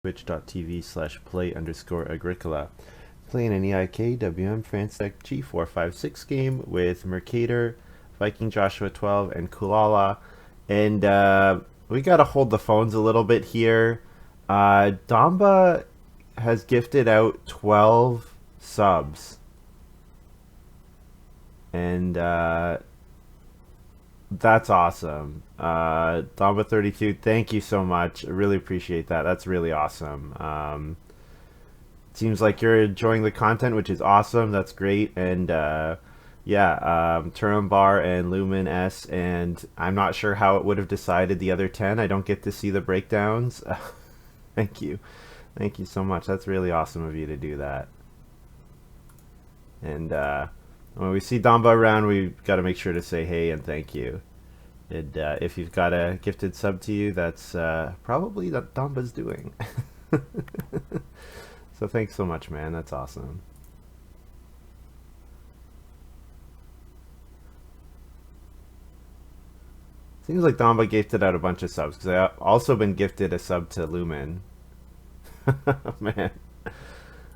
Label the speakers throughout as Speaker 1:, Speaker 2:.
Speaker 1: twitch.tv/play_agricola. Playing an EIK WM Fransec G456 game with Mercator, Viking Joshua 12, and Coolala. And we got to hold the phones a little bit here. Damba has gifted out 12 subs. And that's awesome. Damba32, thank you so much. I really appreciate that. That's really awesome. Seems like you're enjoying the content, which is awesome. That's great. And Turambar and Lumen S, and I'm not sure how it would have decided the other 10. I don't get to see the breakdowns. Thank you. Thank you so much. That's really awesome of you to do that. And when we see Damba around, we've got to make sure to say hey and thank you. And if you've got a gifted sub to you, that's probably what Damba's doing. So thanks so much, man. That's awesome. Seems like Damba gifted out a bunch of subs, because I've also been gifted a sub to Lumen. Man.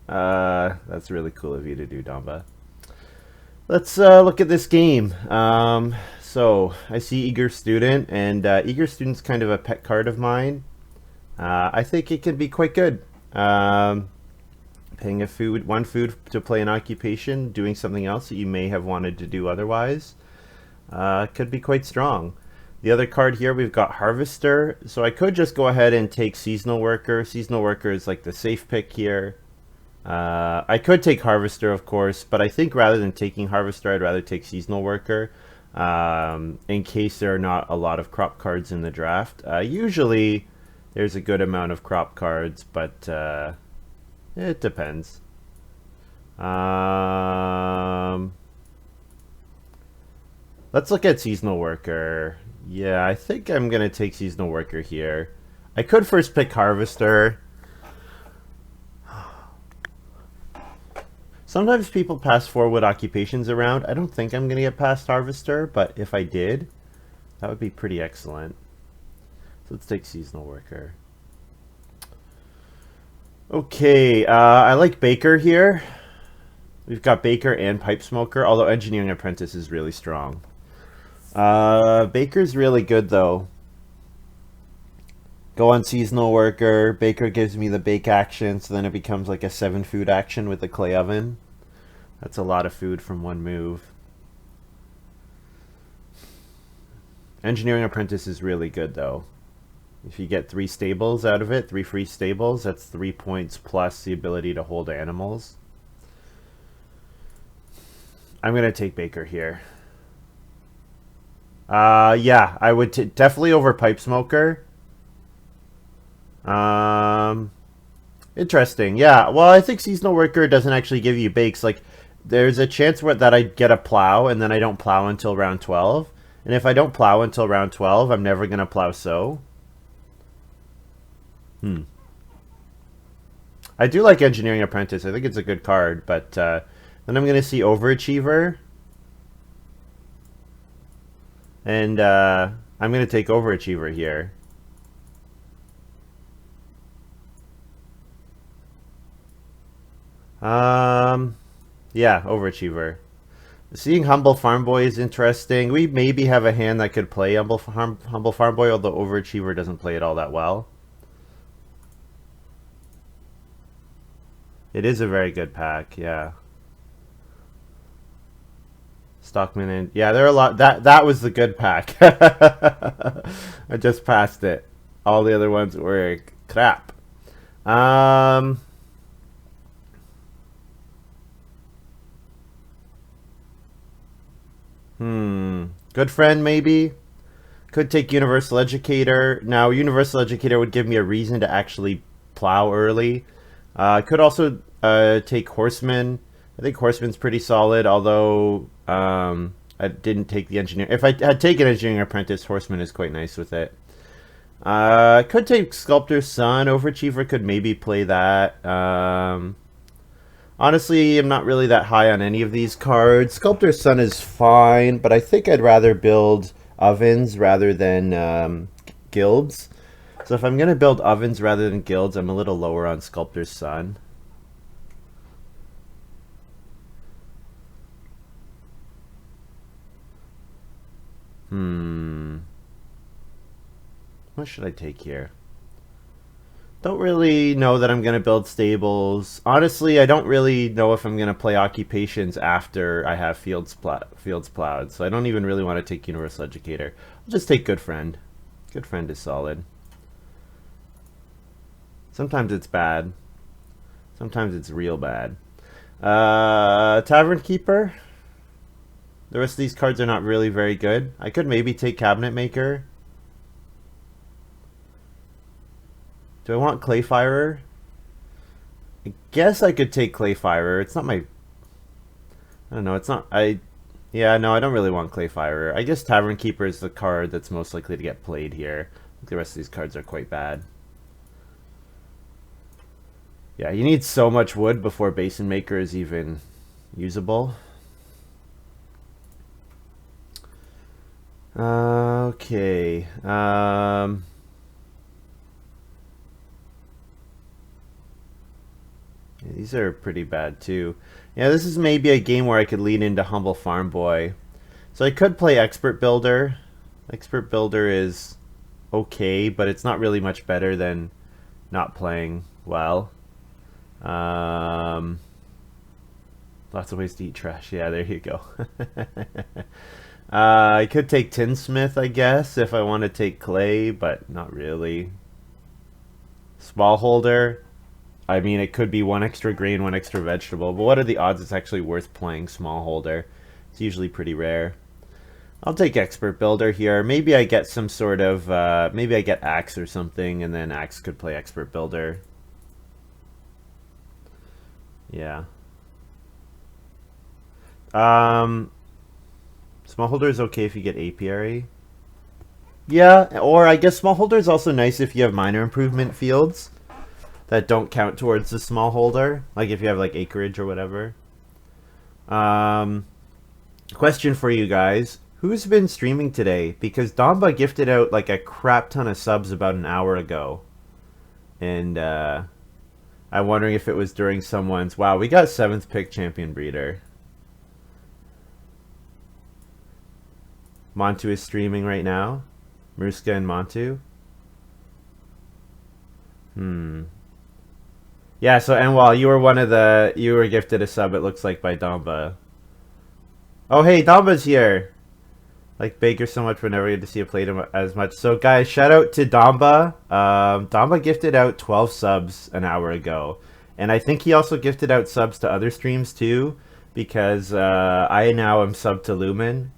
Speaker 1: That's really cool of you to do, Damba. Let's look at this game. So I see Eager Student, and Eager Student's kind of a pet card of mine. I think it can be quite good. Paying one food to play an occupation, doing something else that you may have wanted to do otherwise, could be quite strong. The other card here, we've got Harvester. So I could just go ahead and take Seasonal Worker. Seasonal Worker is like the safe pick here. I could take Harvester, of course, but I think rather than taking Harvester, I'd rather take Seasonal Worker in case there are not a lot of crop cards in the draft. Usually there's a good amount of crop cards, but it depends. Let's look at Seasonal Worker. Yeah, I think I'm going to take Seasonal Worker here. I could first pick Harvester. Sometimes people pass forward occupations around. I don't think I'm going to get past Harvester, but if I did, that would be pretty excellent. So let's take Seasonal Worker. Okay, I like Baker here. We've got Baker and Pipe Smoker, although Engineering Apprentice is really strong. Baker's really good, though. Go on Seasonal Worker. Baker gives me the bake action, so then it becomes like a 7-food action with the clay oven. That's a lot of food from one move. Engineering Apprentice is really good, though. If you get 3 stables out of it, 3 free stables, that's 3 points plus the ability to hold animals. I'm going to take Baker here. Yeah, I would definitely over Pipe Smoker. Interesting. Yeah, well, I think Seasonal Worker doesn't actually give you bakes. Like, there's a chance that I get a plow, and then I don't plow until round 12. And if I don't plow until round 12, I'm never going to plow sow. I do like Engineering Apprentice. I think it's a good card, but then I'm going to see Overachiever. And I'm going to take Overachiever here. Yeah, Overachiever. Seeing Humble Farm Boy is interesting. We maybe have a hand that could play Humble Farm Boy, although Overachiever doesn't play it all that well. It is a very good pack, yeah. Stockman and yeah, there are a lot. That was the good pack. I just passed it. All the other ones were crap. Good friend, maybe. Could take Universal Educator. Now, Universal Educator would give me a reason to actually plow early. Could also take Horseman. I think Horseman's pretty solid, although I didn't take the Engineer. If I had taken Engineering Apprentice, Horseman is quite nice with it. Could take Sculptor's Son. Overachiever could maybe play that. Honestly, I'm not really that high on any of these cards. Sculptor's Son is fine, but I think I'd rather build ovens rather than guilds. So if I'm going to build ovens rather than guilds, I'm a little lower on Sculptor's Son. What should I take here? Don't really know that I'm going to build stables. Honestly, I don't really know if I'm going to play occupations after I have fields plowed. So I don't even really want to take Universal Educator. I'll just take Good Friend. Good Friend is solid. Sometimes it's bad. Sometimes it's real bad. Tavern Keeper. The rest of these cards are not really very good. I could maybe take Cabinet Maker. Do I want Clayfirer? I guess I could take Clayfirer. It's not my... I don't know. It's not... Yeah, no, I don't really want Clayfirer. I guess Tavern Keeper is the card that's most likely to get played here. I think the rest of these cards are quite bad. Yeah, you need so much wood before Basin Maker is even usable. Okay. Yeah, these are pretty bad too. Yeah, this is maybe a game where I could lean into Humble Farm Boy. So I could play Expert Builder. Expert Builder is okay, but it's not really much better than not playing well. Lots of ways to eat trash. Yeah, there you go. I could take Tinsmith, I guess, if I want to take Clay, but not really. Smallholder. I mean, it could be one extra grain, one extra vegetable, but what are the odds it's actually worth playing Smallholder? It's usually pretty rare. I'll take Expert Builder here. Maybe I get some sort of, maybe I get Axe or something, and then Axe could play Expert Builder. Yeah. Smallholder is okay if you get Apiary. Yeah, or I guess Smallholder is also nice if you have minor improvement fields that don't count towards the smallholder, like if you have like acreage or whatever. Question for you guys. Who's been streaming today? Because Damba gifted out like a crap ton of subs about an hour ago. And I'm wondering if it was during someone's... Wow, we got 7th pick champion breeder. Montu is streaming right now. Maruska and Montu. Yeah, so Enwal, you were one of the... You were gifted a sub, it looks like, by Damba. Oh, hey, Damba's here. Like Baker so much, we're never going to see you play him as much. So, guys, shout out to Damba. Damba gifted out 12 subs an hour ago. And I think he also gifted out subs to other streams, too. Because I now am sub to Lumen,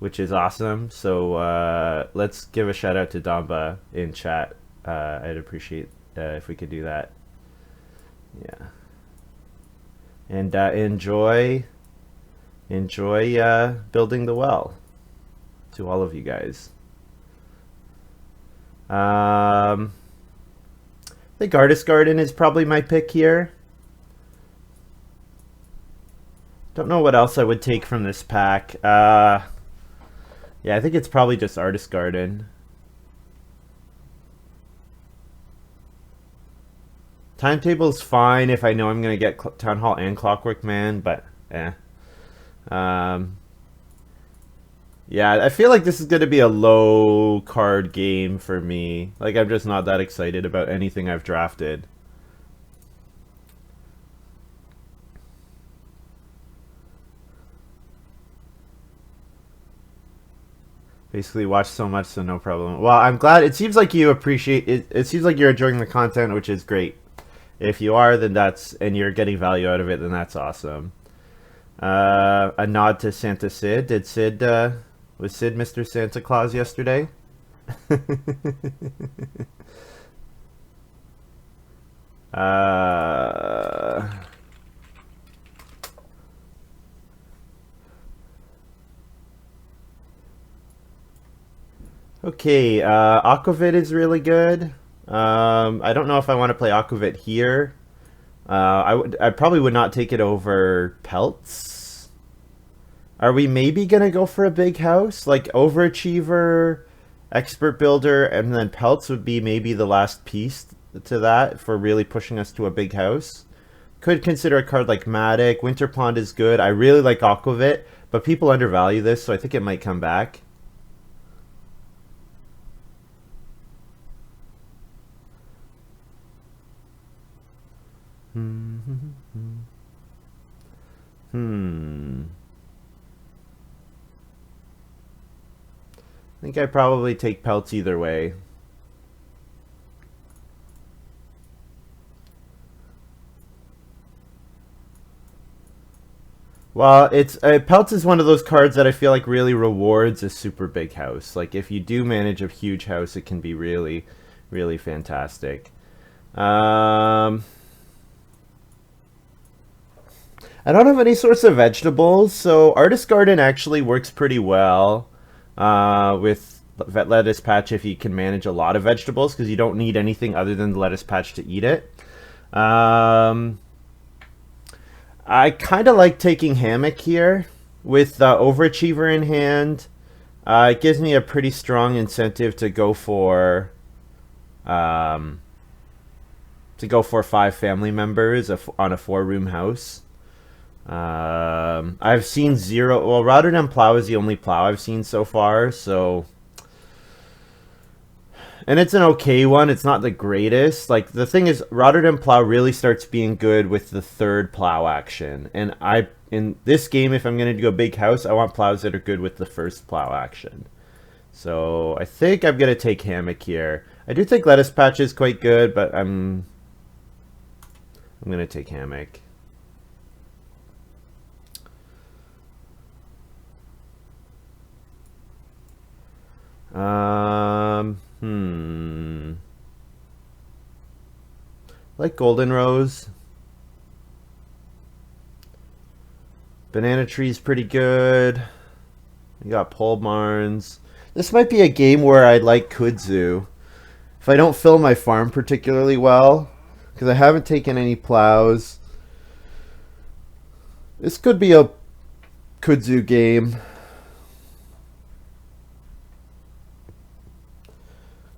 Speaker 1: which is awesome. So, let's give a shout out to Damba in chat. I'd appreciate if we could do that. Yeah. And enjoy building the well to all of you guys. I think Artist Garden is probably my pick here. Don't know what else I would take from this pack. Yeah, I think it's probably just Artist Garden. Timetable's fine if I know I'm going to get Town Hall and Clockwork Man, but eh. Yeah, I feel like this is going to be a low card game for me. Like, I'm just not that excited about anything I've drafted. Basically, watch so much, so no problem. Well, I'm glad. It seems like you appreciate it. It seems like you're enjoying the content, which is great. If you are, then and you're getting value out of it, then that's awesome. A nod to Santa Sid. Was Sid Mr. Santa Claus yesterday? Okay, Aquavit is really good. I don't know if I want to play Aquavit here. I probably would not take it over Pelts. Are we maybe gonna go for a big house like Overachiever Expert builder, and then pelts would be maybe the last piece to that for really pushing us to a big house. Could consider a card like Matic. Winter Pond is good. I really like Aquavit, but people undervalue this, so I think it might come back. I think I'd probably take pelts either way. Well, it's pelts is one of those cards that I feel like really rewards a super big house. Like if you do manage a huge house, it can be really, really fantastic. I don't have any sorts of vegetables, so Artist Garden actually works pretty well with lettuce patch if you can manage a lot of vegetables, because you don't need anything other than the lettuce patch to eat it. I kind of like taking Hammock here with Overachiever in hand. It gives me a pretty strong incentive to go for 5 family members on a 4-room house. I've seen 0. Well, Rotterdam Plow is the only plow I've seen so far, so. And it's an okay one. It's not the greatest. Like, the thing is, Rotterdam Plow really starts being good with the 3rd plow action. And in this game, if I'm going to do a big house, I want plows that are good with the 1st plow action. So I think I'm going to take Hammock here. I do think Lettuce Patch is quite good, but I'm going to take Hammock. Like Golden Rose. Banana Tree's pretty good. You got Pole Barns. This might be a game where I'd like Kudzu. If I don't fill my farm particularly well, because I haven't taken any plows. This could be a Kudzu game.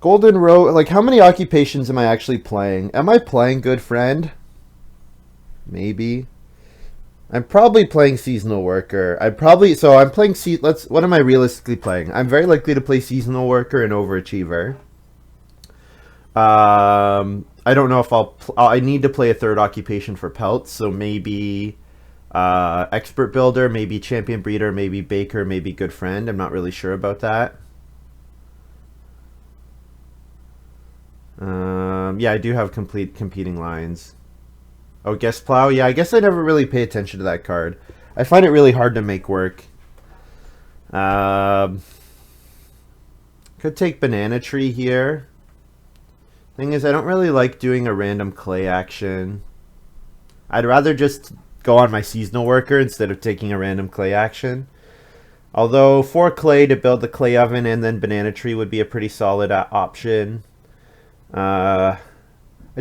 Speaker 1: Golden Road, like how many occupations am I actually playing? Am I playing Good Friend? Maybe. I'm probably playing Seasonal Worker. I'm playing, what am I realistically playing? I'm very likely to play Seasonal Worker and Overachiever. I don't know if I need to play a 3rd occupation for pelts, so maybe Expert Builder, maybe Champion Breeder, maybe Baker, maybe Good Friend. I'm not really sure about that. Yeah, I do have competing lines. Oh, Guest Plow? Yeah, I guess I never really pay attention to that card. I find it really hard to make work. Could take Banana Tree here. Thing is, I don't really like doing a random clay action. I'd rather just go on my Seasonal Worker instead of taking a random clay action. Although 4 clay to build the clay oven and then Banana Tree would be a pretty solid option. I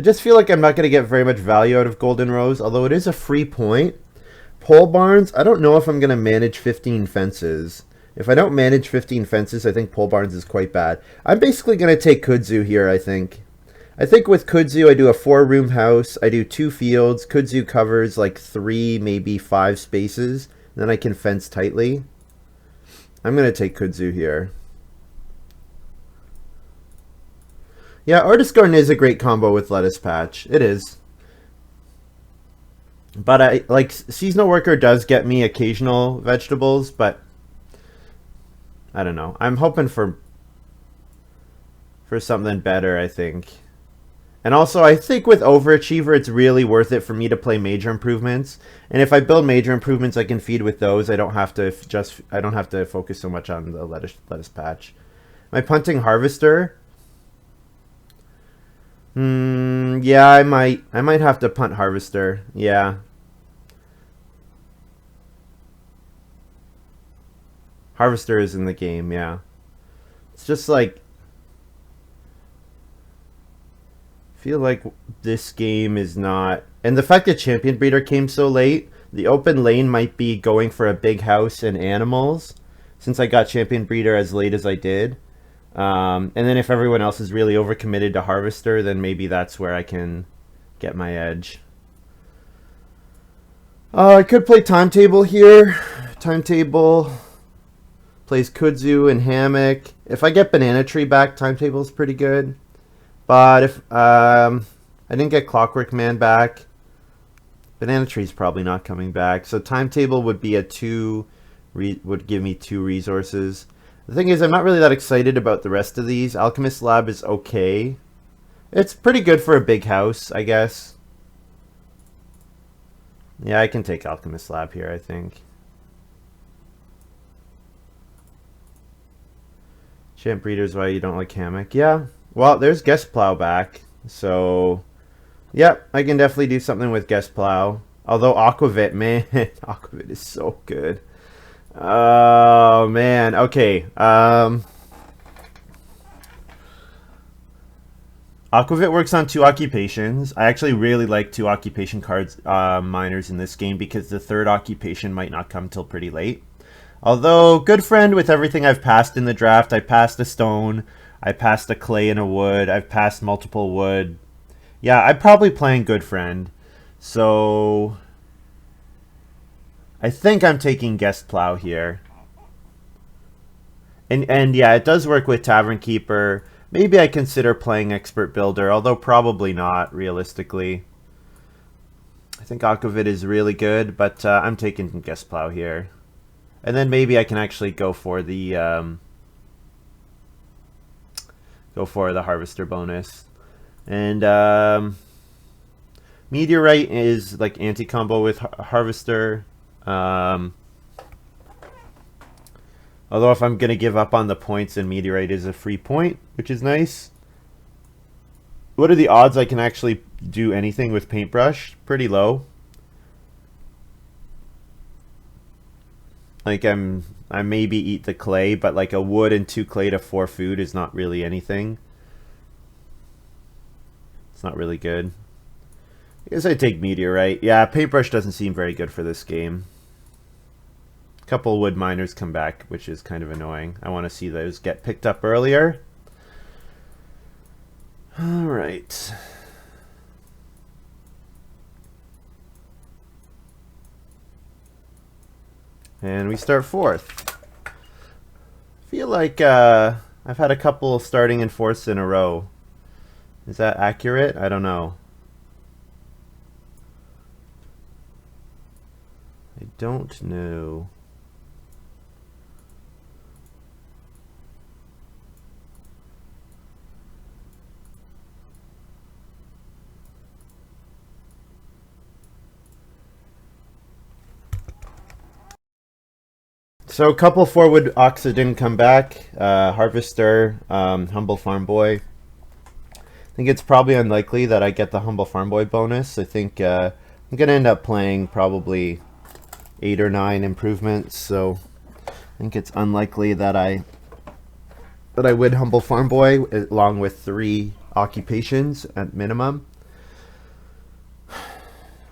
Speaker 1: just feel like I'm not going to get very much value out of Golden Rose, although it is a free point. Pole Barns, I don't know if I'm going to manage 15 fences. If I don't manage 15 fences, I think Pole Barns is quite bad. I'm basically going to take Kudzu here, I think. I think with Kudzu, I do a 4-room house. I do 2 fields. Kudzu covers like 3, maybe 5 spaces. Then I can fence tightly. I'm going to take Kudzu here. Yeah, Artist Garden is a great combo with Lettuce Patch. It is. But Seasonal Worker does get me occasional vegetables, but I don't know. I'm hoping for something better, I think. And also, I think with Overachiever, it's really worth it for me to play Major Improvements. And if I build Major Improvements, I can feed with those. I don't have to focus so much on the lettuce patch. Am I punting Harvester? Yeah, I might have to punt Harvester. Yeah. Harvester is in the game, yeah. It's just like, I feel like this game is not, and the fact that Champion Breeder came so late, the open lane might be going for a big house and animals, since I got Champion Breeder as late as I did. And then if everyone else is really overcommitted to Harvester, then maybe that's where I can get my edge. I could play Timetable here. Timetable plays Kudzu and Hammock. If I get Banana Tree back, Timetable's pretty good. But if I didn't get Clockwork Man back, Banana Tree's probably not coming back. So Timetable would be a would give me 2 resources. The thing is, I'm not really that excited about the rest of these. Alchemist Lab is okay. It's pretty good for a big house, I guess. Yeah, I can take Alchemist Lab here, I think. Champ Breeders, why you don't like Hammock? Yeah, well, there's Guest Plow back. So, yep, I can definitely do something with Guest Plow. Although Aquavit, man, Aquavit is so good. Oh, man. Okay. Aquavit works on 2 occupations. I actually really like 2 occupation cards, miners in this game, because the 3rd occupation might not come till pretty late. Although, good friend with everything I've passed in the draft. I passed a stone, I passed a clay and a wood, I've passed multiple wood. Yeah, I'm probably playing good friend. So, I think I'm taking Guest Plow here. And yeah, it does work with Tavern Keeper. Maybe I consider playing Expert Builder, although probably not, realistically. I think Aquavit is really good, but I'm taking Guest Plow here. And then maybe I can actually go for the Harvester bonus. And Meteorite is like anti-combo with Harvester. Although if I'm going to give up on the points, then Meteorite is a free point, which is nice. What are the odds I can actually do anything with Paintbrush? Pretty low. Like I maybe eat the clay, but like a wood and 2 clay to 4 food is not really anything. It's not really good. I guess I take Meteorite. Yeah, Paintbrush doesn't seem very good for this game. Couple wood miners come back, which is kind of annoying. I want to see those get picked up earlier. All right. And we start 4th. I feel like I've had a couple starting in 4ths in a row. Is that accurate? I don't know. I don't know. So a couple 4-wood Oxa didn't come back. Harvester, Humble Farm Boy. I think it's probably unlikely that I get the Humble Farm Boy bonus. I think I'm going to end up playing probably 8 or 9 improvements. So I think it's unlikely that I win Humble Farm Boy along with 3 occupations at minimum.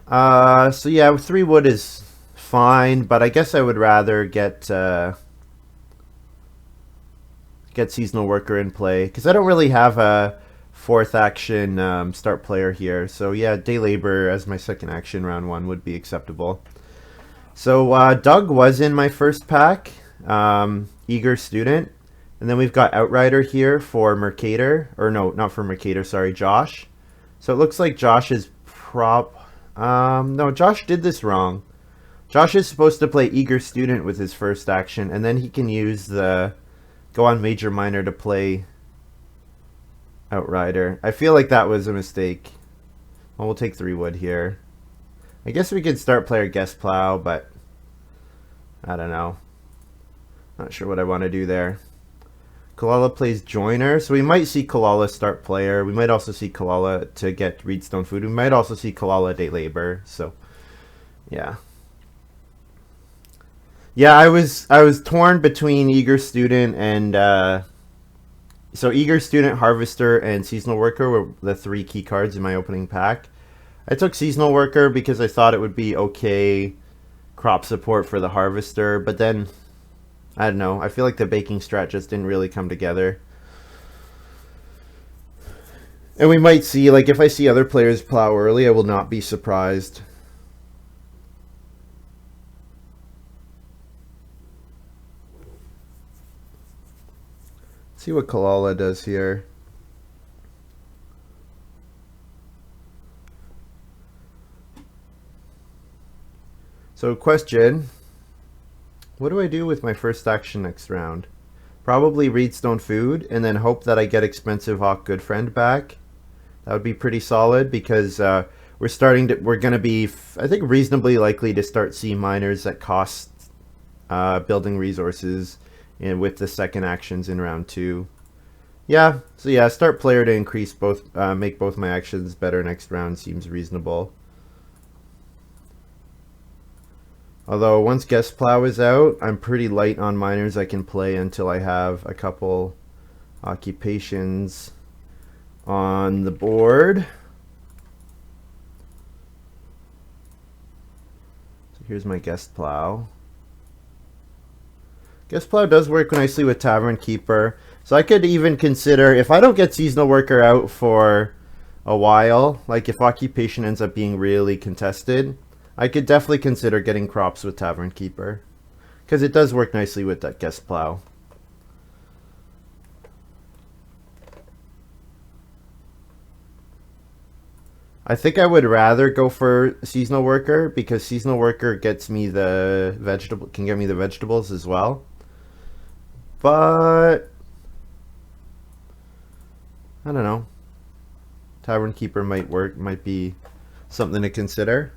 Speaker 1: So yeah, 3 wood is fine, but I guess I would rather get Seasonal Worker in play, because I don't really have a 4th action start player here. So yeah, Day Labor as my 2nd action round 1 would be acceptable. So Doug was in my first pack, Eager Student, and then we've got Outrider here for Mercator, or no, not for Mercator, sorry, Josh. So it looks like Josh is no, Josh did this wrong. Josh is supposed to play Eager Student with his first action, and then he can use the go on Major Minor to play Outrider. I feel like that was a mistake. Well, we'll take 3 wood here. I guess we could start player Guest Plow, but I don't know. Not sure what I want to do there. Coolala plays Joiner, so we might see Coolala start player. We might also see Coolala to get Reedstone Food. We might also see Coolala Day Labor. So, yeah. Yeah, I was torn between Eager Student and so Eager Student, Harvester, and Seasonal Worker were the 3 key cards in my opening pack. I took Seasonal Worker because I thought it would be okay crop support for the Harvester, but then I don't know. I feel like the baking strat just didn't really come together. And we might see, like, if I see other players plow early, I will not be surprised. Let's see what Coolala does here. So, question. What do I do with my first action next round? Probably Reedstone Food, and then hope that I get Expensive Hawk Good Friend back. That would be pretty solid, because we're gonna be, I think, reasonably likely to start seeing miners that cost building resources, and with the second actions in round 2. Yeah, so yeah, start player to increase both, make both my actions better next round seems reasonable. Although once Guest Plow is out, I'm pretty light on miners I can play until I have a couple occupations on the board. So here's my Guest Plow. Guest Plow does work nicely with Tavern Keeper. So I could even consider, if I don't get Seasonal Worker out for a while, like if Occupation ends up being really contested, I could definitely consider getting crops with Tavern Keeper, because it does work nicely with that Guest Plow. I think I would rather go for Seasonal Worker, because Seasonal Worker gets me the can get me the vegetables as well. But I don't know. Tavern Keeper might be something to consider.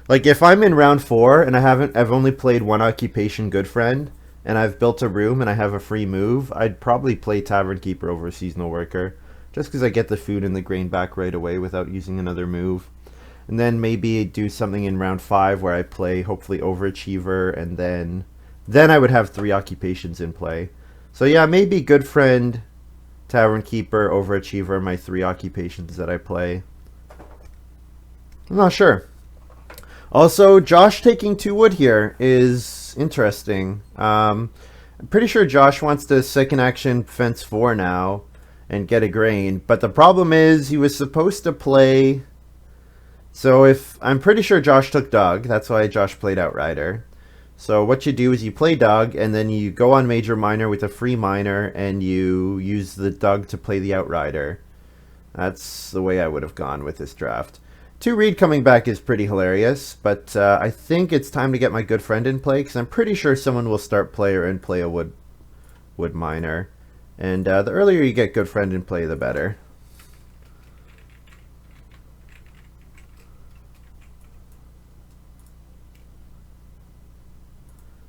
Speaker 1: Like if I'm in round 4 and I've only played one Occupation Good Friend and I've built a room and I have a free move, I'd probably play Tavern Keeper over Seasonal Worker, just because I get the food and the grain back right away without using another move. And then maybe do something in round 5 where I play hopefully Overachiever, and then I would have 3 occupations in play. So yeah, maybe Good Friend, Tavern Keeper, Overachiever, my 3 occupations that I play. I'm not sure. Also, Josh taking 2 wood here is interesting. I'm pretty sure Josh wants to second action fence 4 now and get a grain. But the problem is he was supposed to play... So I'm pretty sure Josh took Doug. That's why Josh played Outrider. So what you do is you play Doug, and then you go on Major Miner with a free miner, and you use the Doug to play the Outrider. That's the way I would have gone with this draft. 2 Reed coming back is pretty hilarious, but I think it's time to get my Good Friend in play, because I'm pretty sure someone will start player and play a wood miner. And the earlier you get Good Friend in play, the better.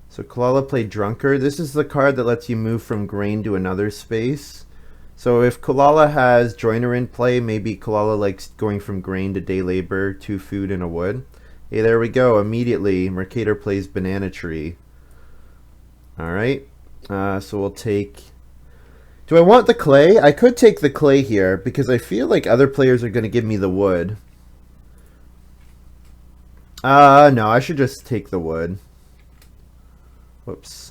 Speaker 1: So Coolala played Drunkard. This is the card that lets you move from grain to another space. So if Coolala has Joiner in play, maybe Coolala likes going from grain to day labor to food and a wood. Hey, there we go. Immediately, Mercator plays Banana Tree. Alright, so we'll take... Do I want the clay? I could take the clay here, because I feel like other players are going to give me the wood. No, I should just take the wood. Whoops.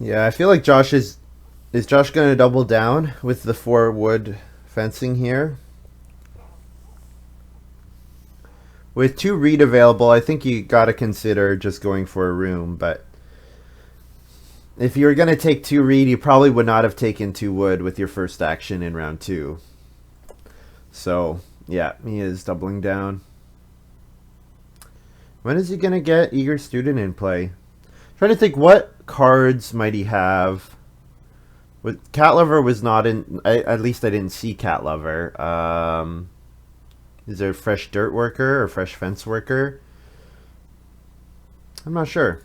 Speaker 1: Yeah, I feel like Josh is Josh going to double down with the 4 wood fencing here? With 2 Reed available, I think you got to consider just going for a room, but if you were going to take 2 Reed, you probably would not have taken 2 wood with your first action in round 2. So, yeah, he is doubling down. When is he going to get Eager Student in play? Trying to think, what cards might he have Cat Lover was not in. At least I didn't see Cat Lover. Is there Fresh Dirt Worker or Fresh Fence Worker? I'm not sure.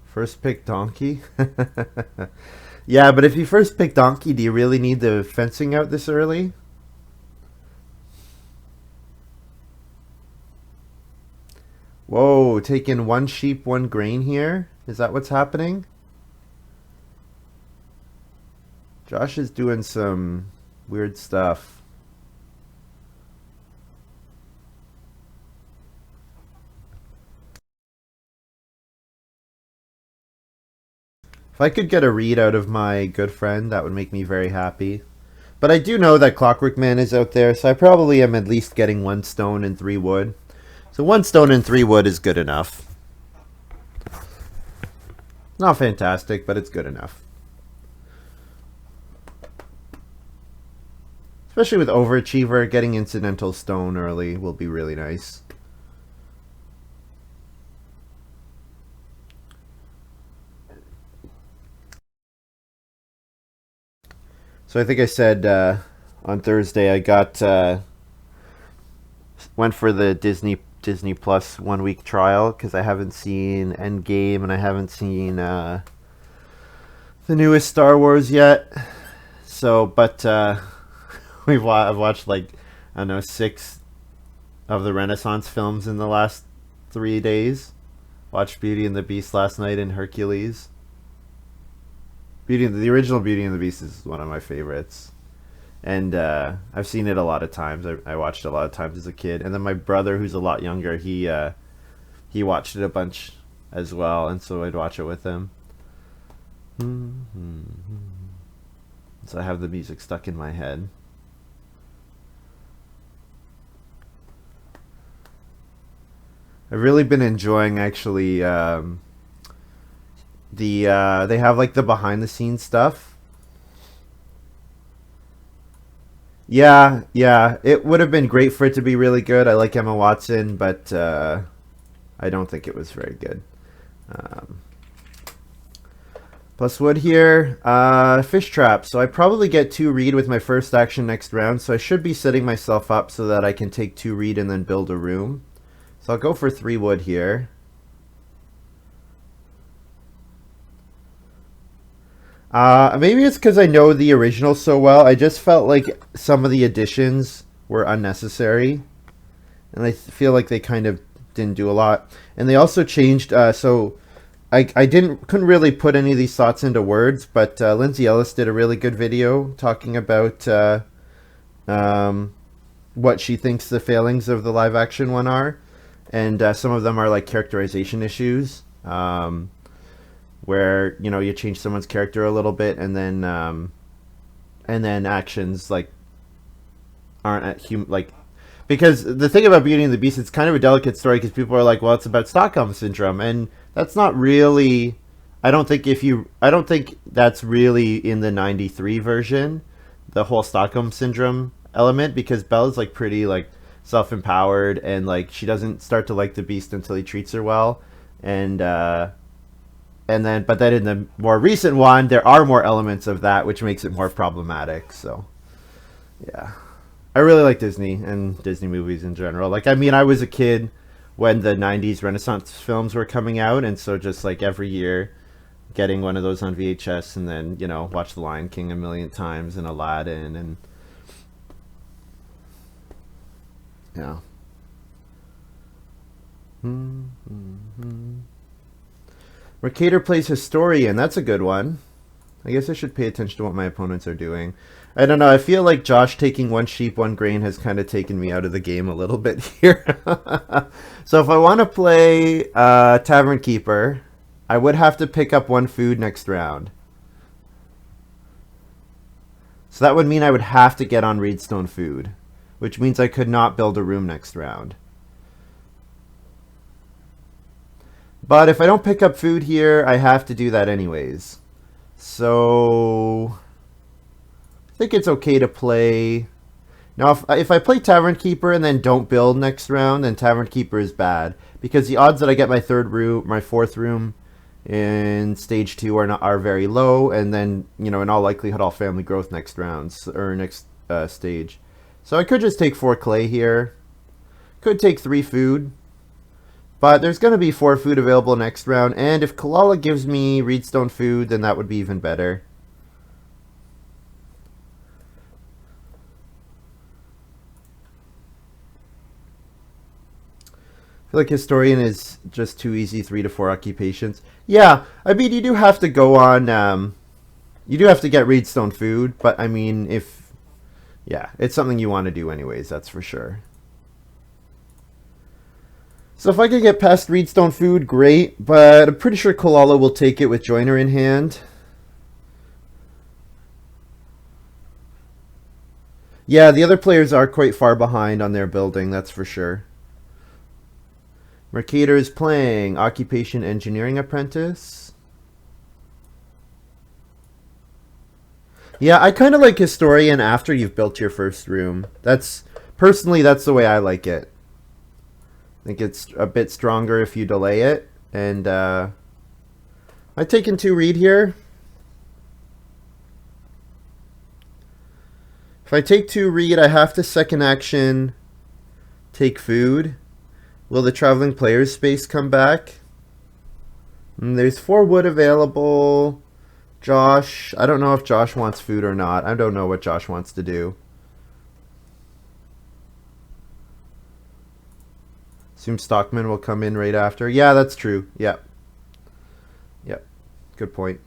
Speaker 1: First pick Donkey? Yeah, but if you first pick Donkey, do you really need the fencing out this early? Whoa, taking one sheep, one grain here? Is that what's happening? Josh is doing some weird stuff. If I could get a read out of my good friend, that would make me very happy. But I do know that Clockwork Man is out there, so I probably am at least getting 1 stone and 3 wood. So 1 stone and 3 wood is good enough. Not fantastic, but it's good enough. Especially with Overachiever, getting Incidental Stone early will be really nice. So I think I said on Thursday I got went for the Disney Plus 1 week trial because I haven't seen Endgame and I haven't seen the newest Star Wars yet. So, but I've watched like I don't know 6 of the Renaissance films in the last 3 days. Watched Beauty and the Beast last night and Hercules. The original Beauty and the Beast is one of my favorites, and I've seen it a lot of times. I watched it a lot of times as a kid, and then my brother, who's a lot younger, he watched it a bunch as well, and so I'd watch it with him. So I have the music stuck in my head. I've really been enjoying actually. They have like the behind the scenes stuff. Yeah, yeah, it would have been great for it to be really good. I like Emma Watson, but I don't think it was very good. Um, plus wood here, fish trap. So I probably get 2 read with my first action next round. So I should be setting myself up so that I can take 2 read and then build a room. So I'll go for 3 wood here. Maybe it's because I know the original so well. I just felt like some of the additions were unnecessary, and I feel like they kind of didn't do a lot. And they also changed. So I couldn't really put any of these thoughts into words, but Lindsay Ellis did a really good video talking about what she thinks the failings of the live action one are, and some of them are like characterization issues. Where you change someone's character a little bit and then actions like aren't at like because the thing about Beauty and the Beast, it's kind of a delicate story because people are like, well, it's about Stockholm syndrome, and that's not really. I don't think that's really in the '93 version, the whole Stockholm syndrome element, because Belle's like pretty like self-empowered, and like she doesn't start to like the Beast until he treats her well, and but then in the more recent one, there are more elements of that, which makes it more problematic. So, yeah, I really like Disney and Disney movies in general. Like, I mean, I was a kid when the '90s Renaissance films were coming out, and so just like every year, getting one of those on VHS, and then watch The Lion King a million times and Aladdin, and yeah. Mercator plays Historian. That's a good one. I guess I should pay attention to what my opponents are doing. I don't know. I feel like Josh taking 1 sheep, 1 grain has kind of taken me out of the game a little bit here. So if I want to play Tavern Keeper, I would have to pick up 1 food next round. So that would mean I would have to get on Reedstone food, which means I could not build a room next round. But if I don't pick up food here, I have to do that anyways. So I think it's okay to play. Now, if I play Tavern Keeper and then don't build next round, then Tavern Keeper is bad. Because the odds that I get my fourth room in stage 2 are very low, and then, in all likelihood, I'll family growth next round, or next stage. So I could just take 4 clay here. Could take 3 food. But there's going to be 4 food available next round, and if Coolala gives me Reedstone food, then that would be even better. I feel like Historian is just too easy, 3 to 4 occupations. Yeah, I mean, you do have to go on, you do have to get Reedstone food, but I mean, yeah, it's something you want to do anyways, that's for sure. So if I could get past Reedstone food, great, but I'm pretty sure Coolala will take it with Joiner in hand. Yeah, the other players are quite far behind on their building, that's for sure. Mercator is playing Occupation Engineering Apprentice. Yeah, I kind of like Historian after you've built your first room. Personally, that's the way I like it. I think it's a bit stronger if you delay it. And I've taken 2 read here. If I take 2 read, I have to second action take food. Will the traveling player's space come back? There's 4 wood available. Josh, I don't know if Josh wants food or not. I don't know what Josh wants to do. Assume Stockman will come in right after. Yeah, that's true. Yep. Yep. Good point.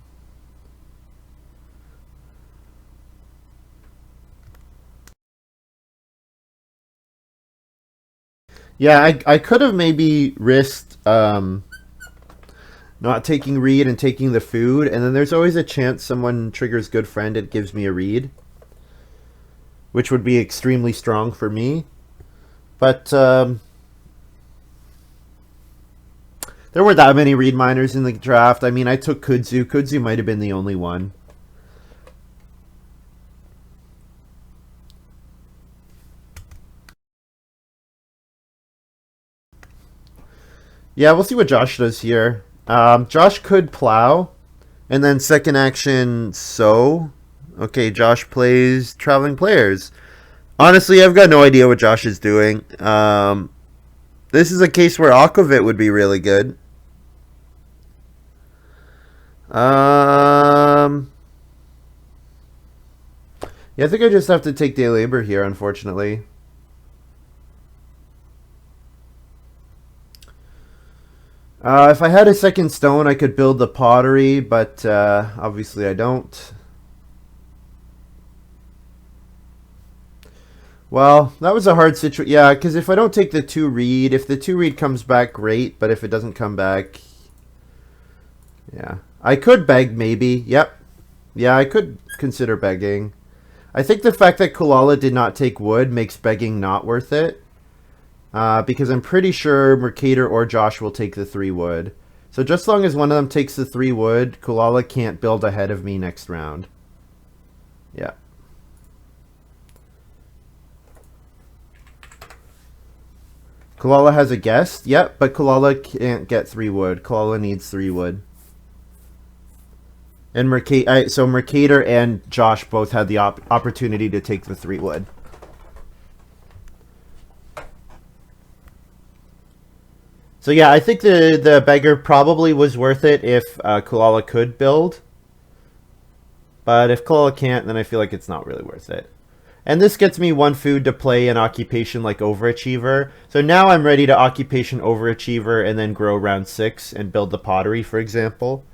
Speaker 1: Yeah, I could have maybe risked not taking read and taking the food, and then there's always a chance someone triggers good friend and gives me a read, which would be extremely strong for me. But there weren't that many read miners in the draft. I mean, I took Kudzu. Kudzu might have been the only one. Yeah, we'll see what Josh does here. Josh could plow, and then second action sow. Okay, Josh plays traveling players. Honestly, I've got no idea what Josh is doing. This is a case where Aquavit would be really good. Yeah, I think I just have to take day labor here, unfortunately. If I had a second stone, I could build the pottery, but obviously I don't. Well, that was a hard situation. Yeah, because if I don't take the 2 read, if the 2 read comes back, great, but if it doesn't come back, yeah. I could beg, maybe. Yep. Yeah, I could consider begging. I think the fact that Coolala did not take wood makes begging not worth it. Because I'm pretty sure Mercator or Josh will take the 3 wood. So just as long as one of them takes the 3 wood, Coolala can't build ahead of me next round. Yeah. Coolala has a guest. Yep, but Coolala can't get 3 wood. Coolala needs 3 wood. And so Mercator and Josh both had the opportunity to take the 3 wood. So yeah, I think the beggar probably was worth it if Coolala could build. But if Coolala can't, then I feel like it's not really worth it. And this gets me 1 food to play an occupation like Overachiever. So now I'm ready to occupation Overachiever and then grow round 6 and build the pottery, for example.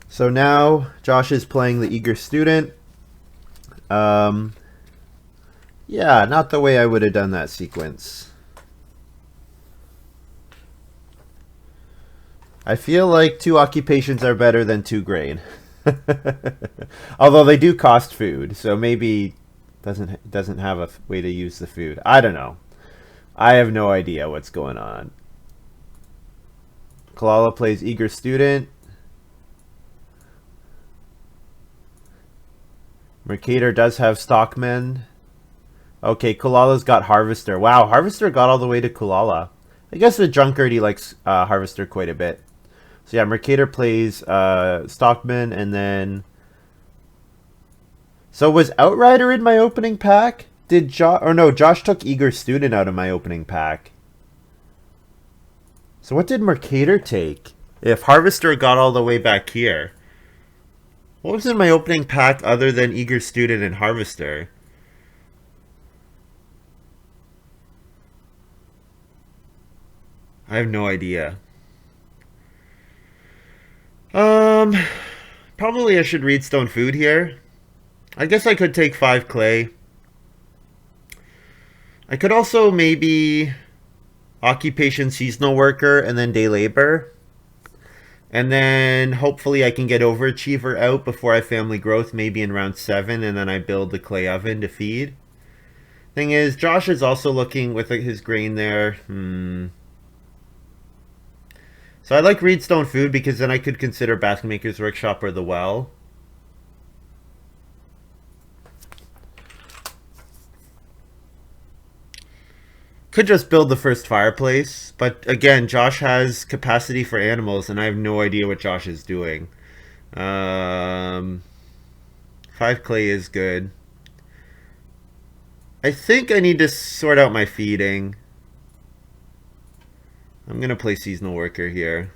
Speaker 1: So now Josh is playing the eager student. Yeah, not the way I would have done that sequence. I feel like 2 occupations are better than 2 grain. Although they do cost food, so maybe Doesn't have a way to use the food. I don't know. I have no idea what's going on. Coolala plays eager student. Mercator does have stockmen. Okay, Coolala's got harvester. Wow, harvester got all the way to Coolala. I guess with drunkard he likes harvester quite a bit. So yeah, Mercator plays stockman, and then. So was Outrider in my opening pack? Did Josh? Or no, Josh took eager student out of my opening pack. So what did Mercator take? If harvester got all the way back here. What was in my opening pack other than eager student and harvester? I have no idea. Probably I should read Stone Food here. I guess I could take 5 clay. I could also maybe occupation seasonal worker and then day labor. And then hopefully I can get overachiever out before I family growth, maybe in round 7, and then I build the clay oven to feed. Thing is, Josh is also looking with his grain there. So I like Reedstone Food because then I could consider Basket Maker's Workshop or the Well. Could just build the first fireplace, but again, Josh has capacity for animals, and I have no idea what Josh is doing. 5 clay is good. I think I need to sort out my feeding. I'm going to play seasonal worker here.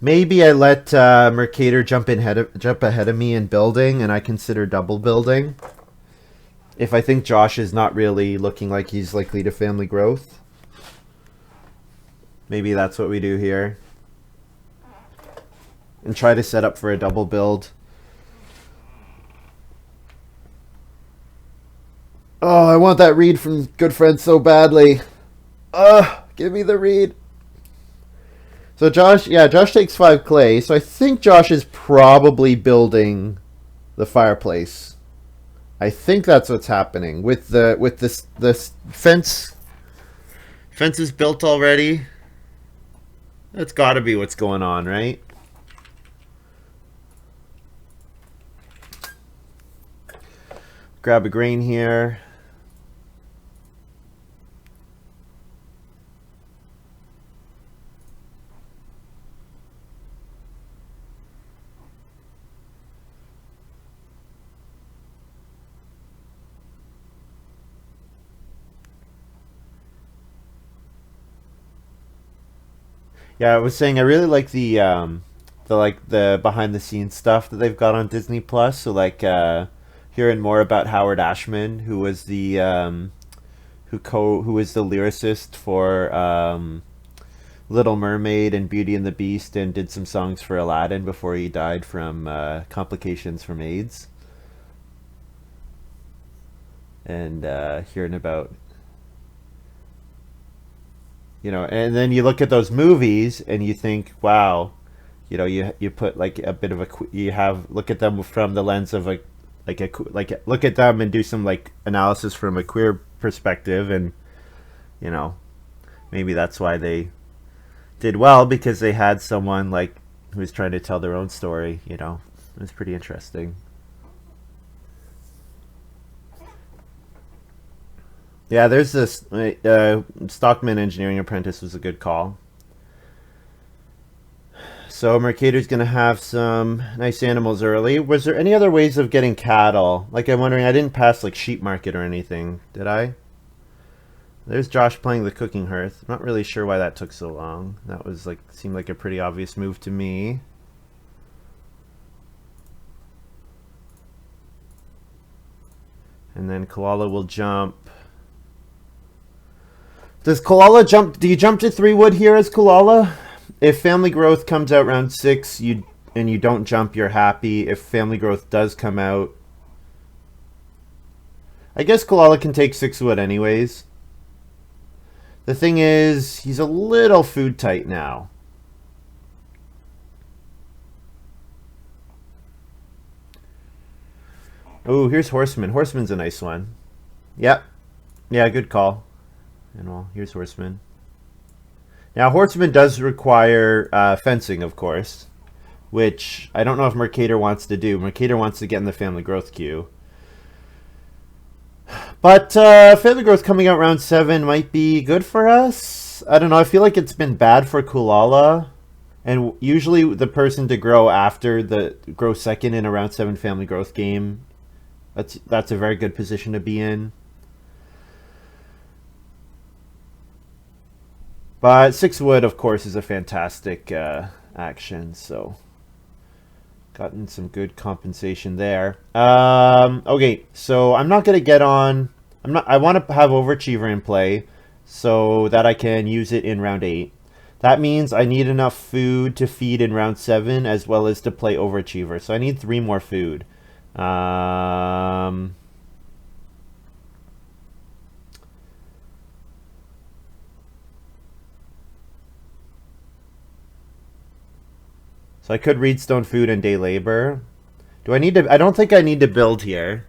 Speaker 1: Maybe I let Mercator jump ahead of me in building, and I consider double building. If I think Josh is not really looking like he's likely to family growth. Maybe that's what we do here. And try to set up for a double build. Oh, I want that read from Good Friend so badly. Give me the read. So Josh, yeah, Josh takes 5 clay. So I think Josh is probably building the fireplace. I think that's what's happening with this fence. Fence is built already. That's got to be what's going on, right? Grab a grain here. Yeah, I was saying I really like the behind the scenes stuff that they've got on Disney Plus. So like hearing more about Howard Ashman, who was the who was the lyricist for Little Mermaid and Beauty and the Beast, and did some songs for Aladdin before he died from complications from AIDS. And hearing about, you know, and then you look at those movies and you think, wow, you know, you put like a bit of a, you have, look at them from the lens of a look at them and do some like analysis from a queer perspective, and you know, maybe that's why they did well, because they had someone like who was trying to tell their own story. You know, it was pretty interesting. Yeah, there's this Stockman Engineering Apprentice was a good call. So Mercator's going to have some nice animals early. Was there any other ways of getting cattle? Like, I'm wondering, I didn't pass like sheep market or anything, did I? There's Josh playing the cooking hearth. I'm not really sure why that took so long. That was like, seemed like a pretty obvious move to me. And then Coolala will jump. Does Coolala jump? Do you jump to 3 wood here as Coolala? If family growth comes out round 6, you don't jump, you're happy. If family growth does come out, I guess Coolala can take 6 wood anyways. The thing is, he's a little food tight now. Oh, here's Horseman. Horseman's a nice one. Yep. Yeah, good call. And well, here's Horseman. Now, Horseman does require fencing, of course, which I don't know if Mercator wants to do. Mercator wants to get in the family growth queue. But family growth coming out round 7 might be good for us. I don't know. I feel like it's been bad for Coolala. And usually the person to grow after the grow second in a round 7 family growth game, that's a very good position to be in. But 6 wood, of course, is a fantastic action. So gotten some good compensation there. Okay, so I'm not gonna get on. I want to have Overachiever in play so that I can use it in round 8. That means I need enough food to feed in round 7 as well as to play Overachiever. So I need 3 more food. So I could read Stone Food and Day Labor. Do I need to? I don't think I need to build here.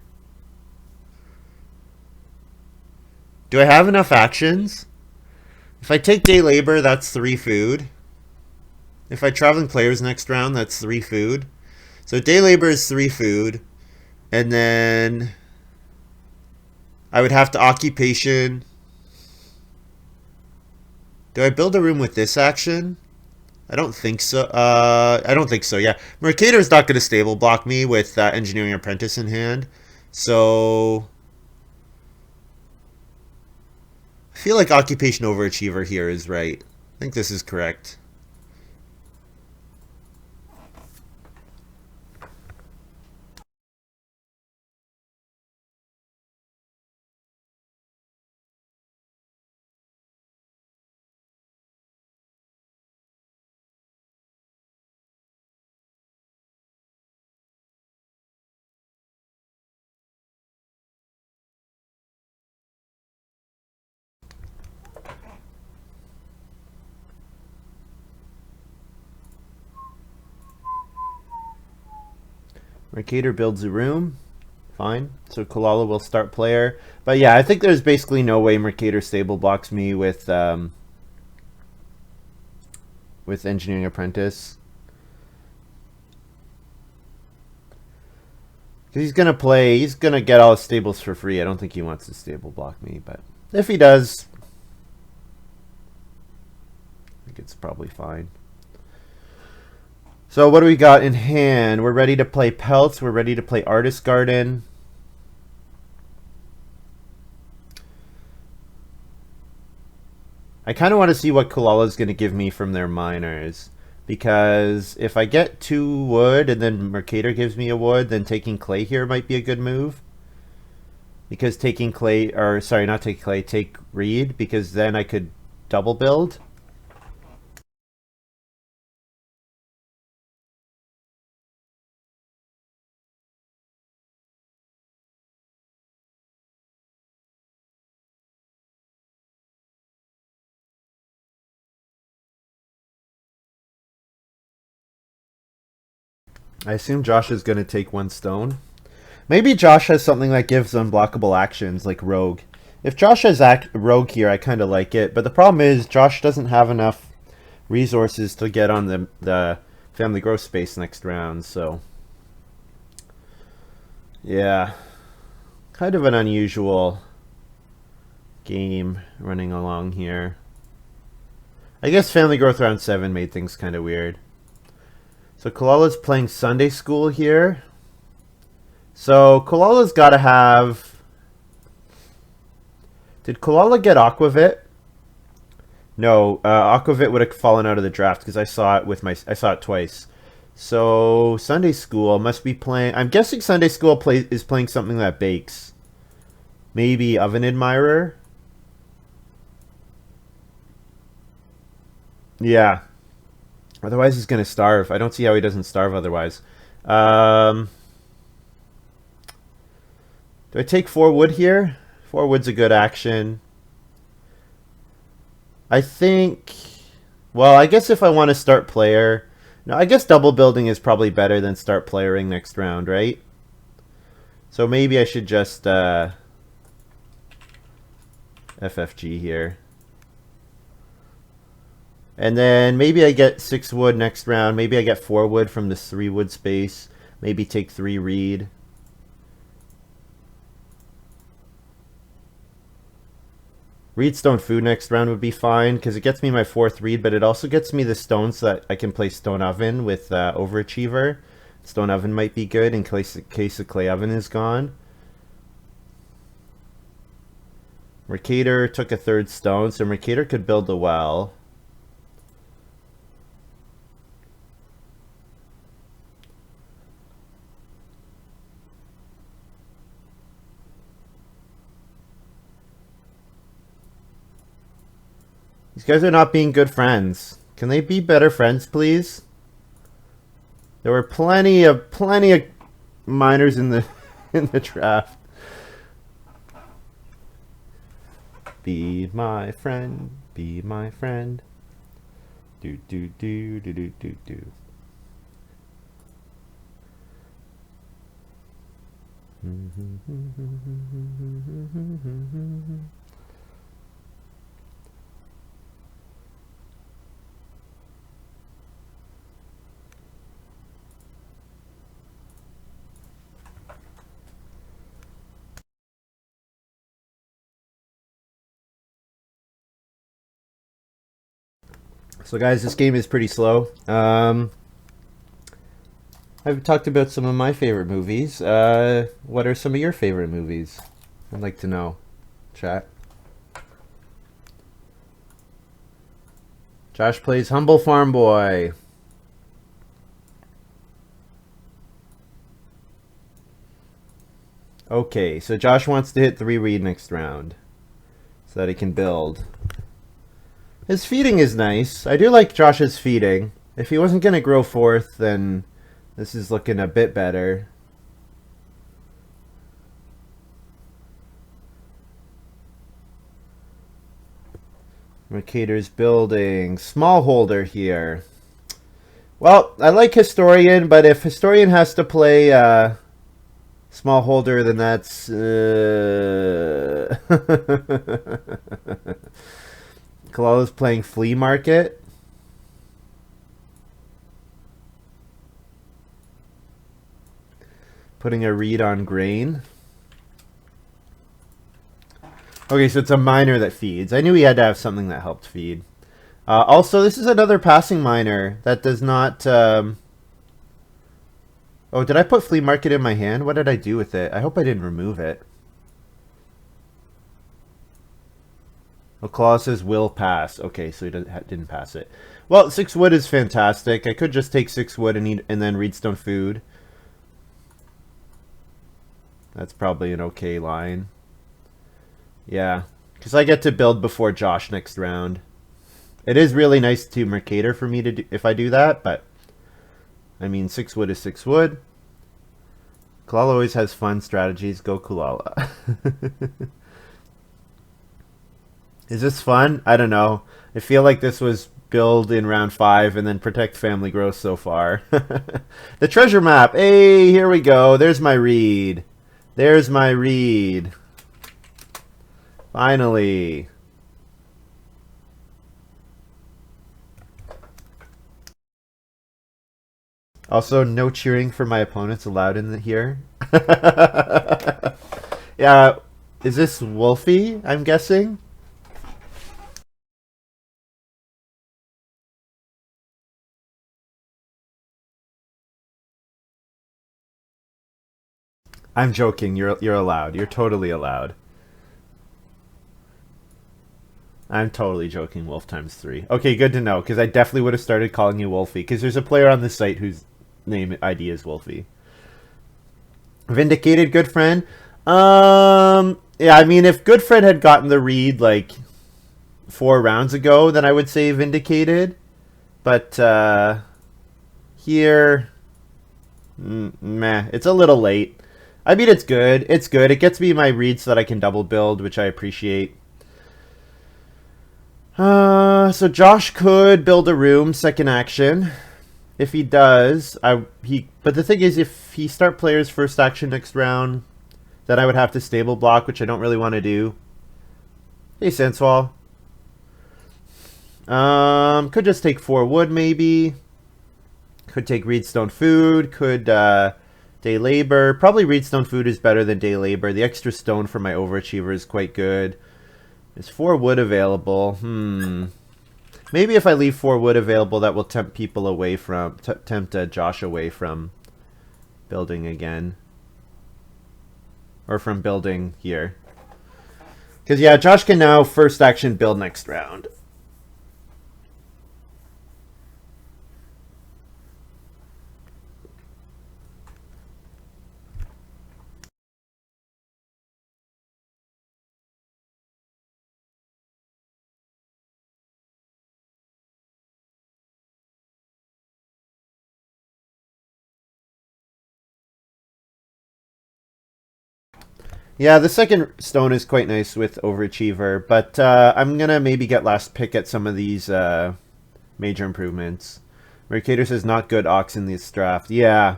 Speaker 1: Do I have enough actions? If I take Day Labor, that's 3 food. If I Traveling Players next round, that's 3 food. So Day Labor is 3 food. And then I would have to Occupation. Do I build a room with this action? I don't think so. I don't think so, yeah. Mercator is not going to stable block me with Engineering Apprentice in hand. So I feel like Occupation Overachiever here is right. I think this is correct. Mercator builds a room. Fine. So Coolala will start player. But yeah, I think there's basically no way Mercator stable blocks me with Engineering Apprentice. Because he's gonna get all his stables for free. I don't think he wants to stable block me, but if he does, I think it's probably fine. So what do we got in hand? We're ready to play Pelts. We're ready to play Artist Garden. I kind of want to see what Coolala is going to give me from their miners. Because if I get 2 wood and then Mercator gives me a wood, then taking clay here might be a good move. Because taking clay, or sorry, not take clay, take reed, because then I could double build. I assume Josh is going to take 1 stone. Maybe Josh has something that gives unblockable actions, like Rogue. If Josh has Rogue here, I kind of like it. But the problem is, Josh doesn't have enough resources to get on the family growth space next round, so... yeah. Kind of an unusual game running along here. I guess family growth round 7 made things kind of weird. So Coolala's playing Sunday School here. So Coolala's got to have... Did Coolala get Aquavit? No, Aquavit would have fallen out of the draft because I saw it I saw it twice. So Sunday School must be playing... I'm guessing Sunday School is playing something that bakes. Maybe Oven Admirer? Yeah. Otherwise he's going to starve. I don't see how he doesn't starve otherwise. Do Do I take 4 wood here? 4 wood's a good action. I think... Well, I guess if I want to start player... No, I guess double building is probably better than start playering next round, right? So maybe I should just FFG here. And then maybe I get 6 wood next round. Maybe I get 4 wood from this 3 wood space. Maybe take 3 reed. Reed stone food next round would be fine because it gets me my 4th reed, but it also gets me the stone so that I can play stone oven with overachiever. Stone oven might be good in case the clay oven is gone. Mercator took a 3rd stone, so Mercator could build a well. These guys are not being good friends. Can they be better friends, please? There were plenty of miners in the in the draft. Be my friend, be my friend. Do do do do do do do. So guys, this game is pretty slow. I've talked about some of my favorite movies. What are some of your favorite movies? I'd like to know. Chat. Josh plays Humble Farm Boy. Okay, so Josh wants to hit 3 reed next round so that he can build. His feeding is nice. I do like Josh's feeding. If he wasn't going to grow 4th, then this is looking a bit better. Mercator's building. Smallholder here. Well, I like Historian, but if Historian has to play Smallholder, then that's... Coolala's playing Flea Market. Putting a reed on grain. Okay, so it's a miner that feeds. I knew he had to have something that helped feed. Also, this is another passing miner that does not... Oh, did I put Flea Market in my hand? What did I do with it? I hope I didn't remove it. Oh, Claw says will pass. Okay, so he didn't pass it. Well, 6 wood is fantastic. I could just take 6 wood and then Reedstone food. That's probably an okay line. Yeah, because I get to build before Josh next round. It is really nice to Mercator for me to do if I do that, but I mean 6 wood is 6 wood. Coolala always has fun strategies. Go Coolala. Is this fun? I don't know. I feel like this was build in round 5 and then protect family growth so far. The treasure map. Hey, here we go. There's my reed. There's my reed. Finally. Also, no cheering for my opponents allowed in here. Yeah, is this Wolfie, I'm guessing? I'm joking. You're allowed. You're totally allowed. I'm totally joking. Wolf times 3. Okay, good to know, because I definitely would have started calling you Wolfie, because there's a player on the site whose name ID is Wolfie. Vindicated, good friend. Yeah, I mean, if good friend had gotten the read like 4 rounds ago, then I would say Vindicated. But here, meh, it's a little late. I mean, it's good. It's good. It gets me my read so that I can double build, which I appreciate. So Josh could build a room second action. If he does, but the thing is, if he start player's first action next round, then I would have to stable block, which I don't really want to do. Hey, Senswall. Could just take 4 wood, maybe. Could take Reedstone Food. Could, Day Labor. Probably Reedstone Food is better than Day Labor. The extra stone for my Overachiever is quite good. There's 4 wood available. Maybe if I leave 4 wood available, that will tempt people away from... tempt Josh away from building again. Or from building here. Because, yeah, Josh can now first action build next round. Yeah, the second stone is quite nice with Overachiever, but I'm going to maybe get last pick at some of these major improvements. Mercator says not good Ox in this draft. Yeah.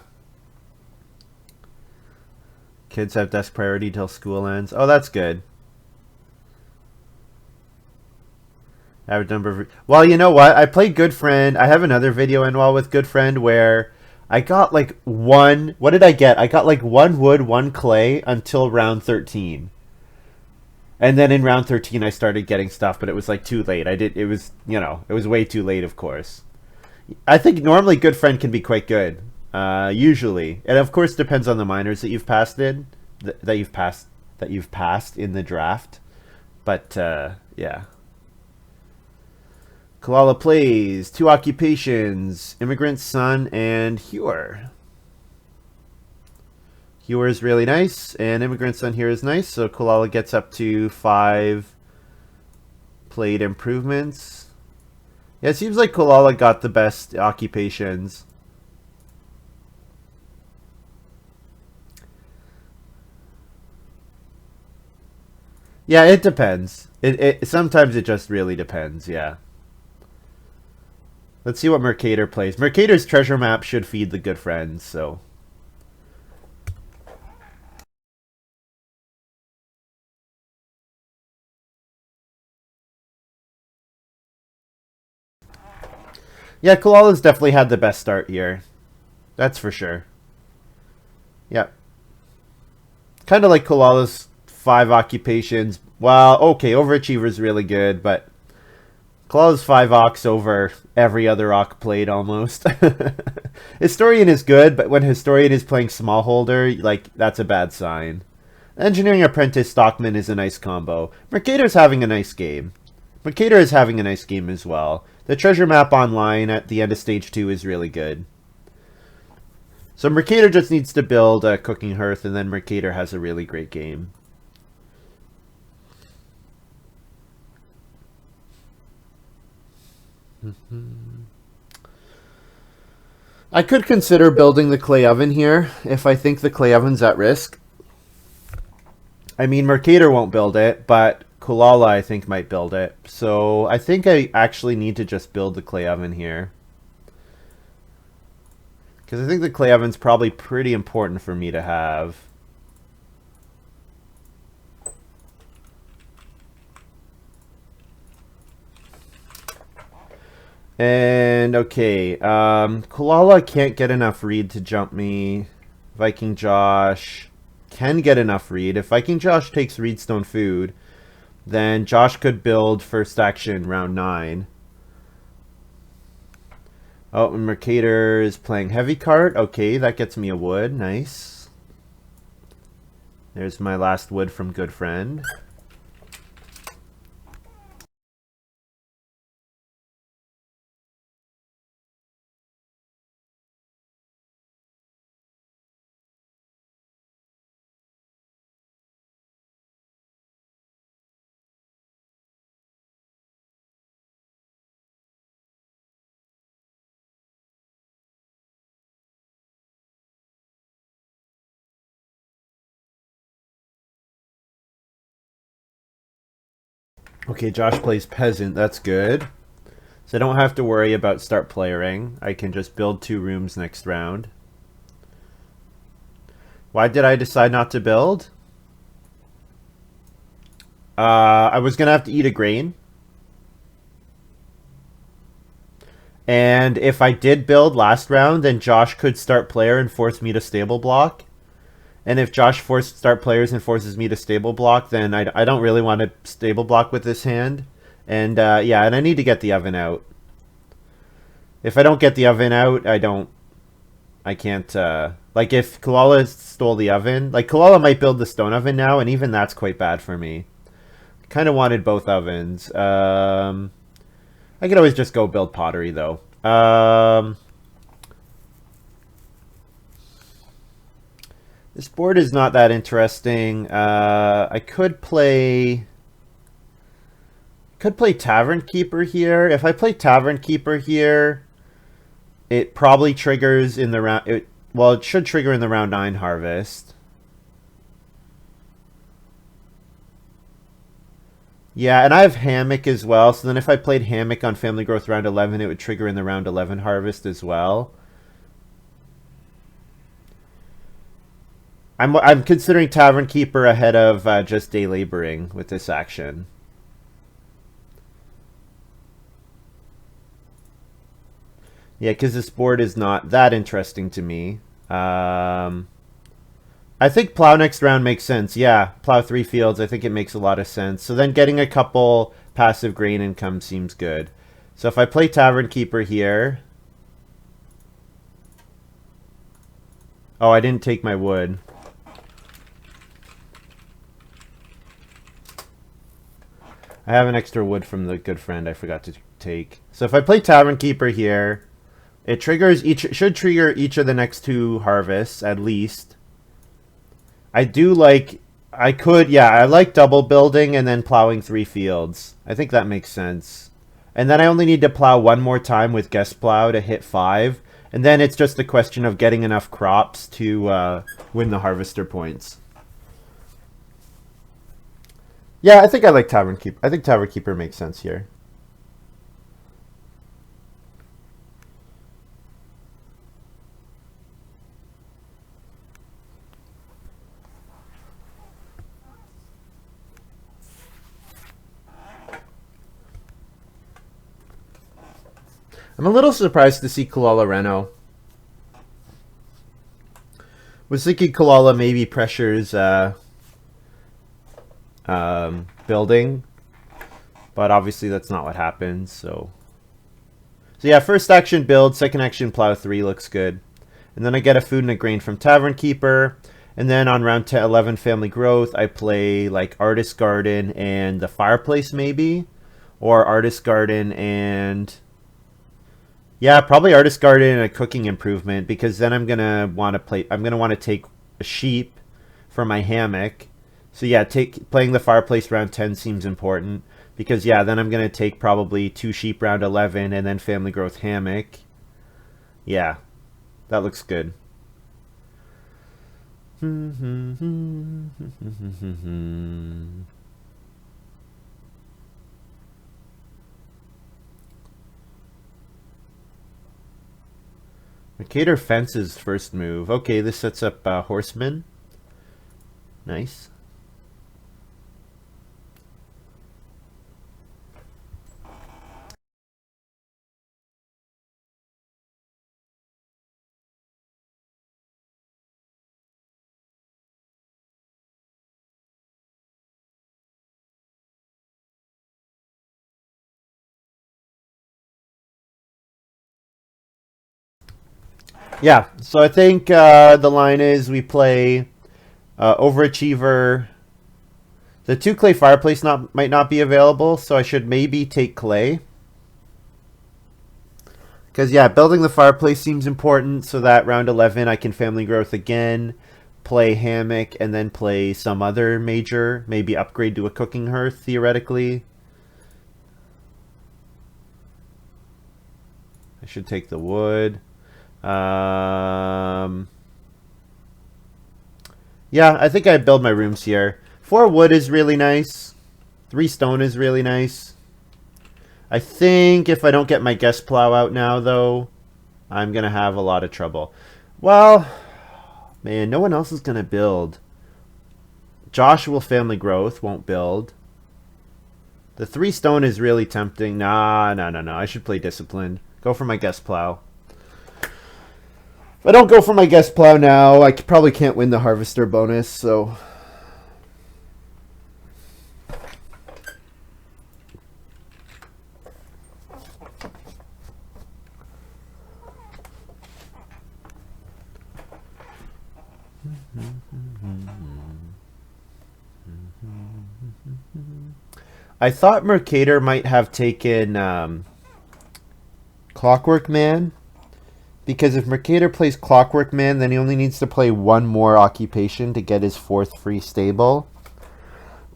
Speaker 1: Kids have desk priority till school ends. Oh, that's good. Average number of... Well, you know what? I played Good Friend. I have another video in while with Good Friend where I got like 1... What did I get? I got like 1 wood, 1 clay until round 13. And then in round 13 I started getting stuff, but it was like too late. It was, you know, it was way too late, of course. I think normally Good Friend can be quite good. Usually. And of course depends on the minors that you've passed in. That you've passed in the draft. But yeah. Coolala plays 2 occupations, Immigrant Son and Hewer. Hewer is really nice, and Immigrant Son here is nice, so Coolala gets up to 5 played improvements. Yeah, it seems like Coolala got the best occupations. Yeah, it depends. Sometimes it just really depends, yeah. Let's see what Mercator plays. Mercator's treasure map should feed the good friends, so... Yeah, Coolala's definitely had the best start here. That's for sure. Yep. Kind of like Coolala's 5 occupations. Well, okay, Overachiever's really good, but Coolala's 5 Ox over every other Ock played almost. Historian is good, but when Historian is playing Smallholder, like, that's a bad sign. Engineering Apprentice Stockman is a nice combo. Mercator's having a nice game. Mercator is having a nice game as well. The treasure map online at the end of stage 2 is really good. So Mercator just needs to build a cooking hearth, and then Mercator has a really great game. I could consider building the clay oven here if I think the clay oven's at risk. I mean, Mercator won't build it, but Coolala I think might build it. So I think I actually need to just build the clay oven here. Because I think the clay oven's probably pretty important for me to have. And, okay, Coolala can't get enough read to jump me. Viking Josh can get enough read. If Viking Josh takes Reedstone Food, then Josh could build first action round 9. Oh, and Mercator is playing Heavy Cart. Okay, that gets me a wood. Nice. There's my last wood from Good Friend. Okay, Josh plays peasant. That's good. So I don't have to worry about start playering. I can just build 2 rooms next round. Why did I decide not to build? I was going to have to eat a grain. And if I did build last round, then Josh could start player and force me to stable block. And if Josh forced start players and forces me to stable block, then I don't really want to stable block with this hand. And yeah, and I need to get the oven out. If I don't get the oven out, I can't, like if Coolala stole the oven, like Coolala might build the stone oven now, and even that's quite bad for me. Kind of wanted both ovens. I could always just go build pottery though. This board is not that interesting. I could play Tavern Keeper here. If I play Tavern Keeper here, it probably triggers in the round. Well, it should trigger in the round 9 harvest. Yeah, and I have Hammock as well. So then if I played Hammock on Family Growth round 11, it would trigger in the round 11 harvest as well. I'm considering Tavern Keeper ahead of just Day Laboring with this action. Yeah, because this board is not that interesting to me. I think plow next round makes sense. Yeah, plow 3 fields. I think it makes a lot of sense. So then getting a couple passive grain income seems good. So if I play Tavern Keeper here... Oh, I didn't take my wood. I have an extra wood from the good friend I forgot to take. So if I play Tavern Keeper here, it triggers should trigger each of the next 2 harvests at least. I like double building and then plowing 3 fields. I think that makes sense. And then I only need to plow 1 more time with guest plow to hit 5. And then it's just a question of getting enough crops to win the harvester points. Yeah, I think I like Tavern Keeper. I think Tavern Keeper makes sense here. I'm a little surprised to see Coolala Reno. Was thinking Coolala maybe pressures building, but obviously that's not what happens. So yeah, first action build, second action plow 3 looks good, and then I get a food and a grain from Tavern Keeper, and then on round 10, 11 Family Growth, I play like Artist Garden and the Fireplace maybe, or Artist Garden and yeah, probably Artist Garden and a Cooking Improvement, because then I'm gonna want to take a sheep for my hammock. So yeah, playing the Fireplace round 10 seems important, because yeah, then I'm gonna take probably 2 sheep round 11 and then Family Growth hammock. Yeah, that looks good. Mercator fences first move. Okay, this sets up Horseman. Nice. Yeah, so I think the line is we play Overachiever. The 2 clay fireplace might not be available, so I should maybe take clay. Because yeah, building the fireplace seems important, so that round 11 I can Family Growth again, play hammock, and then play some other major, maybe upgrade to a cooking hearth theoretically. I should take the wood. Yeah, I think I build my rooms here. 4 wood is really nice. 3 stone is really nice. I think if I don't get my guest plow out now, though, I'm going to have a lot of trouble. Well, man, no one else is going to build. Josh will family growth, won't build. The 3 stone is really tempting. Nah. I should play disciplined. Go for my guest plow. If I don't go for my guest plow now, I probably can't win the harvester bonus, so... I thought Mercator might have taken Clockwork Man, because if Mercator plays Clockwork Man, then he only needs to play 1 more occupation to get his 4th free stable.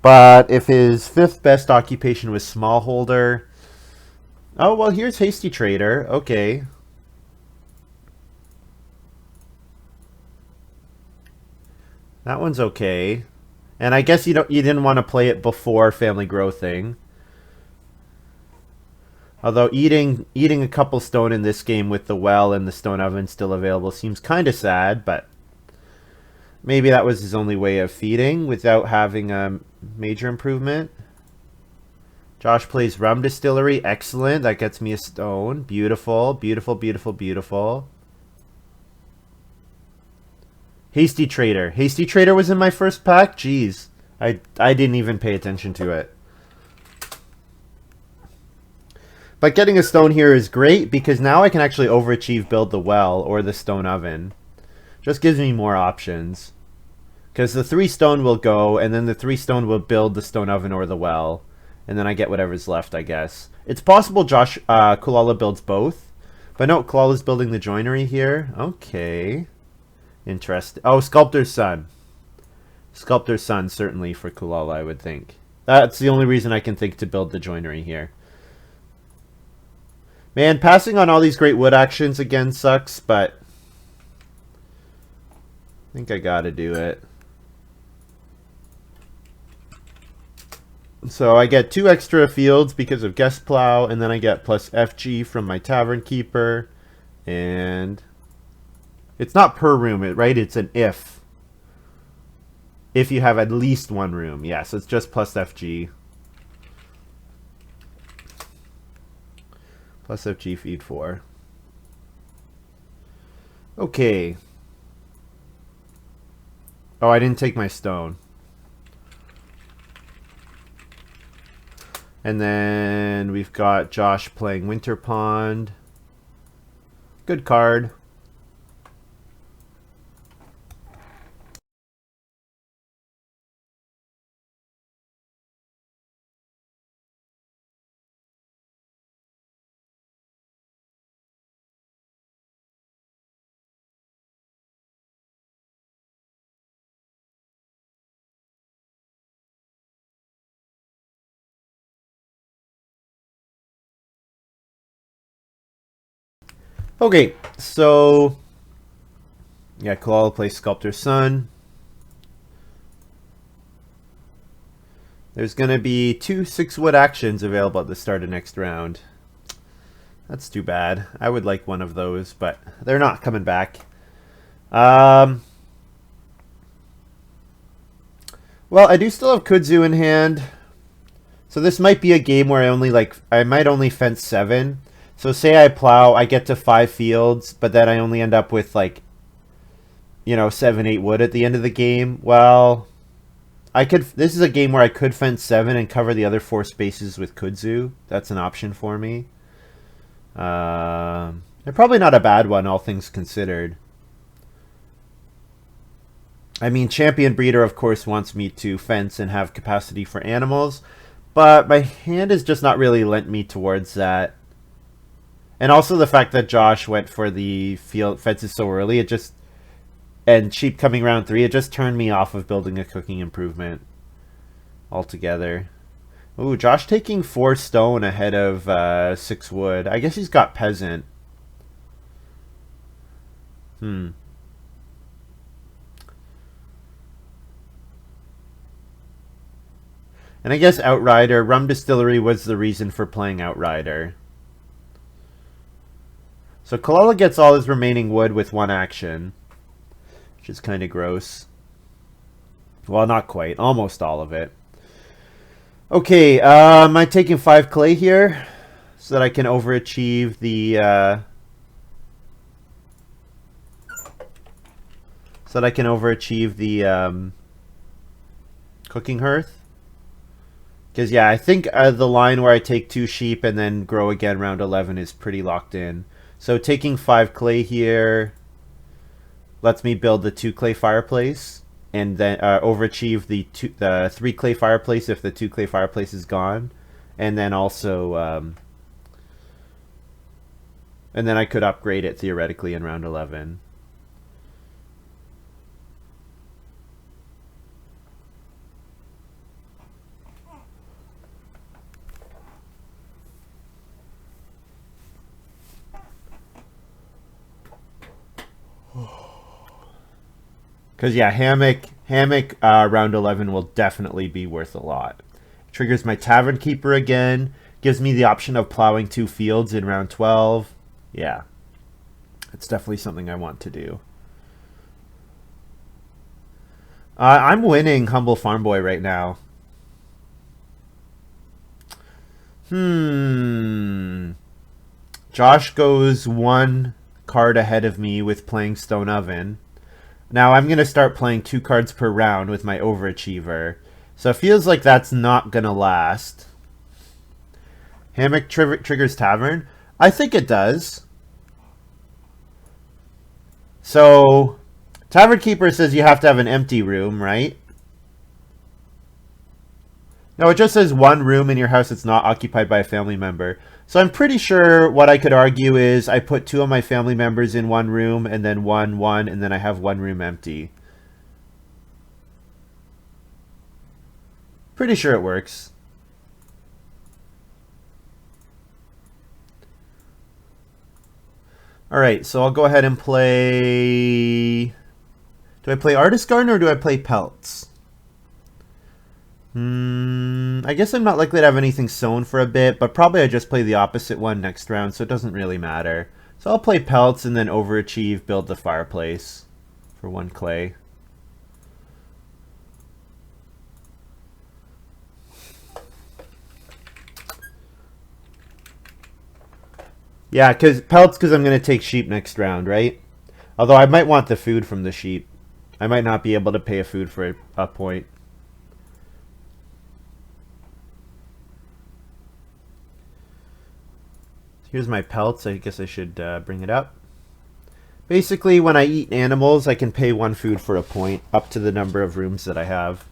Speaker 1: But if his 5th best occupation was Smallholder... Oh, well, here's Hasty Trader. Okay. That one's okay. And I guess you didn't want to play it before family growthing. Although eating a couple stone in this game with the well and the stone oven still available seems kind of sad, but maybe that was his only way of feeding without having a major improvement. Josh plays Rum Distillery. Excellent. That gets me a stone. Beautiful, beautiful, beautiful, beautiful. Hasty Trader. Hasty Trader was in my first pack? Jeez. I didn't even pay attention to it. But getting a stone here is great because now I can actually overachieve build the well or the stone oven. Just gives me more options. Because the 3 stone will go, and then the 3 stone will build the stone oven or the well. And then I get whatever's left, I guess. It's possible Josh Coolala builds both. But no, Coolala's building the joinery here. Okay. Interesting. Oh, Sculptor's Son. Sculptor's Son, certainly for Coolala, I would think. That's the only reason I can think to build the joinery here. Man, passing on all these great wood actions again sucks, but I think I gotta do it. So I get 2 extra fields because of Guest Plow, and then I get plus FG from my Tavern Keeper. And it's not per room, right? It's an if. If you have at least 1 room. Yeah, so it's just plus FG. Plus FG feed 4. Okay. Oh, I didn't take my stone. And then we've got Josh playing Winter Pond. Good card. Okay, so yeah, Coolala plays Sculptor's Son. There's going to be 2 6-wood actions available at the start of next round. That's too bad. I would like one of those, but they're not coming back. Well, I do still have Kudzu in hand. So this might be a game where I might only fence 7. So say I plow, I get to 5 fields, but then I only end up with 7, 8 wood at the end of the game. Well, this is a game where I could fence 7 and cover the other 4 spaces with Kudzu. That's an option for me. They're probably not a bad one, all things considered. I mean, Champion Breeder, of course, wants me to fence and have capacity for animals, but my hand is just not really lent me towards that. And also the fact that Josh went for the field fences so early, and sheep coming round 3, it just turned me off of building a cooking improvement altogether. Ooh, Josh taking 4 stone ahead of 6 wood. I guess he's got peasant. And I guess Outrider, Rum Distillery was the reason for playing Outrider. So Coolala gets all his remaining wood with one action, which is kind of gross. Well, not quite. Almost all of it. Okay, am I taking 5 clay here so that I can overachieve the cooking hearth? Because, yeah, I think the line where I take 2 sheep and then grow again round 11 is pretty locked in. So taking 5 clay here lets me build the 2 clay fireplace and then overachieve the 3 clay fireplace if the 2 clay fireplace is gone. And then also, and then I could upgrade it theoretically in round 11. Because, yeah, hammock round 11 will definitely be worth a lot. Triggers my Tavern Keeper again. Gives me the option of plowing 2 fields in round 12. Yeah. It's definitely something I want to do. I'm winning Humble Farm Boy right now. Josh goes 1 card ahead of me with playing Stone Oven. Now I'm going to start playing 2 cards per round with my Overachiever. So it feels like that's not going to last. Hammock triggers Tavern? I think it does. So, Tavern Keeper says you have to have an empty room, right? No, it just says 1 room in your house that's not occupied by a family member. So I'm pretty sure what I could argue is I put 2 of my family members in 1 room and then 1, and then I have 1 room empty. Pretty sure it works. Alright, so I'll go ahead and play... Do I play Artist Garden or do I play Pelts? I guess I'm not likely to have anything sown for a bit, but probably I just play the opposite one next round, so it doesn't really matter. So I'll play Pelts and then overachieve, build the fireplace for 1 clay. Yeah, Pelts because I'm going to take sheep next round, right? Although I might want the food from the sheep. I might not be able to pay a food for a point. Here's my pelts. I guess I should bring it up. Basically, when I eat animals, I can pay 1 food for a point, up to the number of rooms that I have.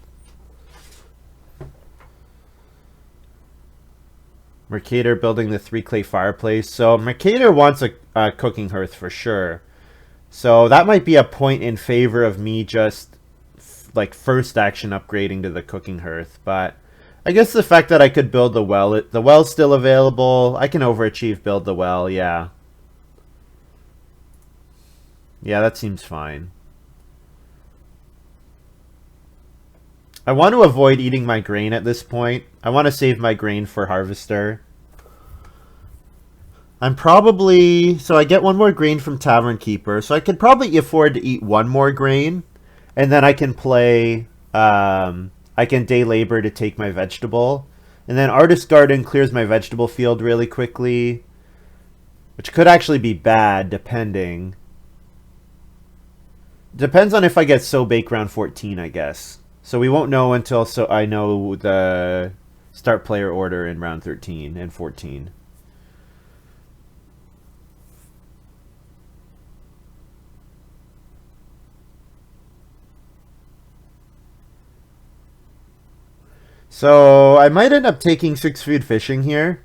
Speaker 1: Mercator building the 3 clay fireplace. So Mercator wants a cooking hearth for sure. So that might be a point in favor of me just like first action upgrading to the cooking hearth. But I guess the fact that I could build the well's still available. I can overachieve build the well, yeah. Yeah, that seems fine. I want to avoid eating my grain at this point. I want to save my grain for Harvester. I'm probably... So I get 1 more grain from Tavern Keeper. So I could probably afford to eat 1 more grain. And then I can play... I can day labor to take my vegetable. And then Artist Garden clears my vegetable field really quickly. Which could actually be bad, depending. Depends on if I get So Bake round 14, I guess. So we won't know until I know the start player order in round 13 and 14. So I might end up taking 6 food fishing here.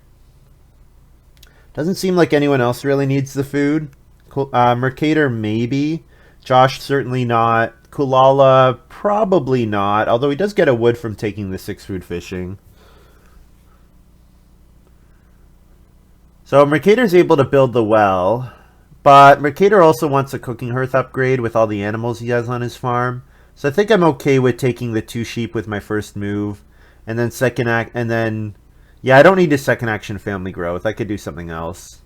Speaker 1: Doesn't seem like anyone else really needs the food. Mercator maybe. Josh certainly not. Coolala probably not. Although he does get a wood from taking the 6 food fishing. So Mercator's able to build the well. But Mercator also wants a cooking hearth upgrade with all the animals he has on his farm. So I think I'm okay with taking the 2 sheep with my first move. And then second act, and then, yeah, I don't need a second action family growth. I could do something else.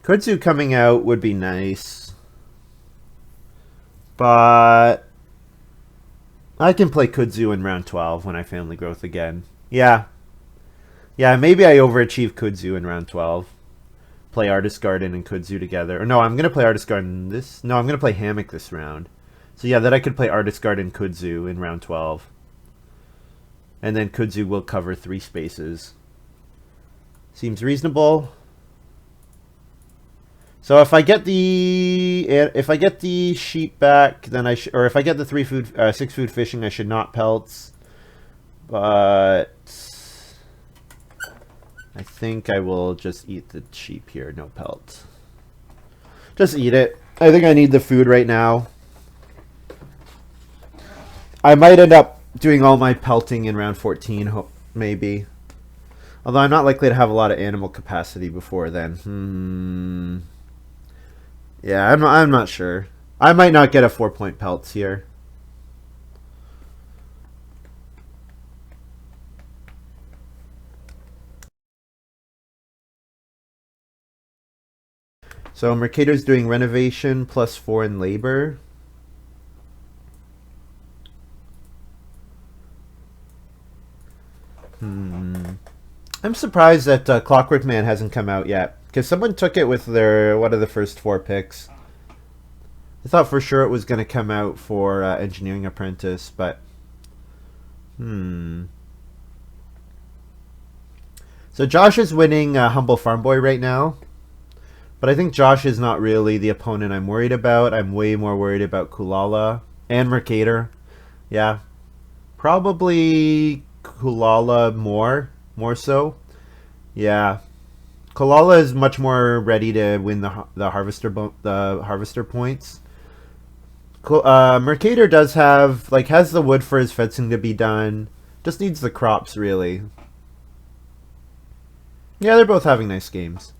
Speaker 1: Kudzu coming out would be nice. But I can play Kudzu in round 12 when I family growth again. Yeah. Yeah, maybe I overachieve Kudzu in round 12. Play Artist Garden and Kudzu together. Or no, I'm going to play Artist Garden this... No, I'm going to play Hammock this round. So yeah, then I could play Artist Garden Kudzu in round 12. And then Kudzu will cover 3 spaces. Seems reasonable. So if I get the sheep back, then or if I get the 6 food fishing, I should not pelts. But I think I will just eat the sheep here, no pelts. Just eat it. I think I need the food right now. I might end up doing all my pelting in round 14, maybe. Although I'm not likely to have a lot of animal capacity before then. Yeah, I'm not sure. I might not get a 4-point pelts here. So Mercator's doing renovation plus 4 in labor. I'm surprised that Clockwork Man hasn't come out yet. Because someone took it with their one of the first 4 picks. I thought for sure it was going to come out for Engineering Apprentice, but... So Josh is winning Humble Farm Boy right now. But I think Josh is not really the opponent I'm worried about. I'm way more worried about Coolala and Mercator. Yeah. Probably Coolala more so. Yeah. Coolala is much more ready to win the harvester points. Mercator does have has the wood for his fencing to be done. Just needs the crops really. Yeah, they're both having nice games.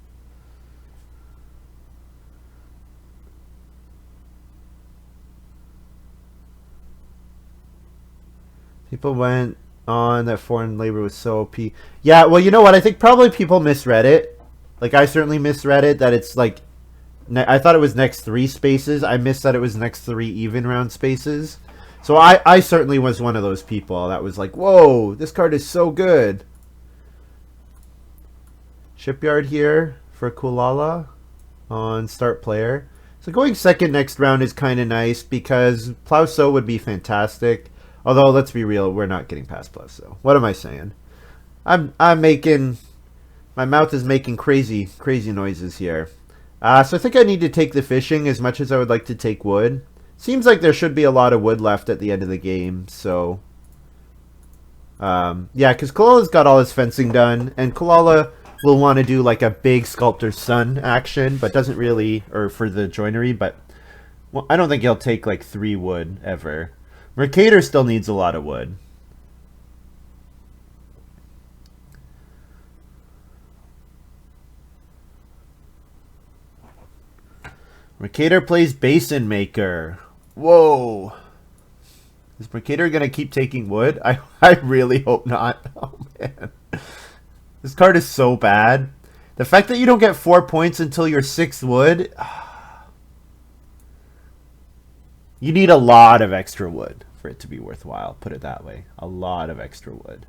Speaker 1: People went on that foreign labor was so OP. Yeah, well, you know what? I think probably people misread it. I certainly misread it that it's I thought it was next 3 spaces. I missed that it was next 3 even round spaces. So I certainly was one of those people that was like, whoa, this card is so good. Shipyard here for Coolala on start player. So going second next round is kind of nice because Plowsow would be fantastic. Although, let's be real, we're not getting past Plowsow. What am I saying? I'm making... My mouth is making crazy noises here. So I think I need to take the fishing as much as I would like to take wood. Seems like there should be a lot of wood left at the end of the game, so... yeah, because Coolala's got all his fencing done, and Coolala will want to do a big Sculptor's Son action, but doesn't really... Or for the joinery, but... Well, I don't think he'll take 3 wood, ever. Mercator still needs a lot of wood. Mercator plays Basin Maker. Whoa. Is Mercator going to keep taking wood? I really hope not. Oh, man. This card is so bad. The fact that you don't get 4 points until your 6th wood... You need a lot of extra wood for it to be worthwhile, put it that way. A lot of extra wood.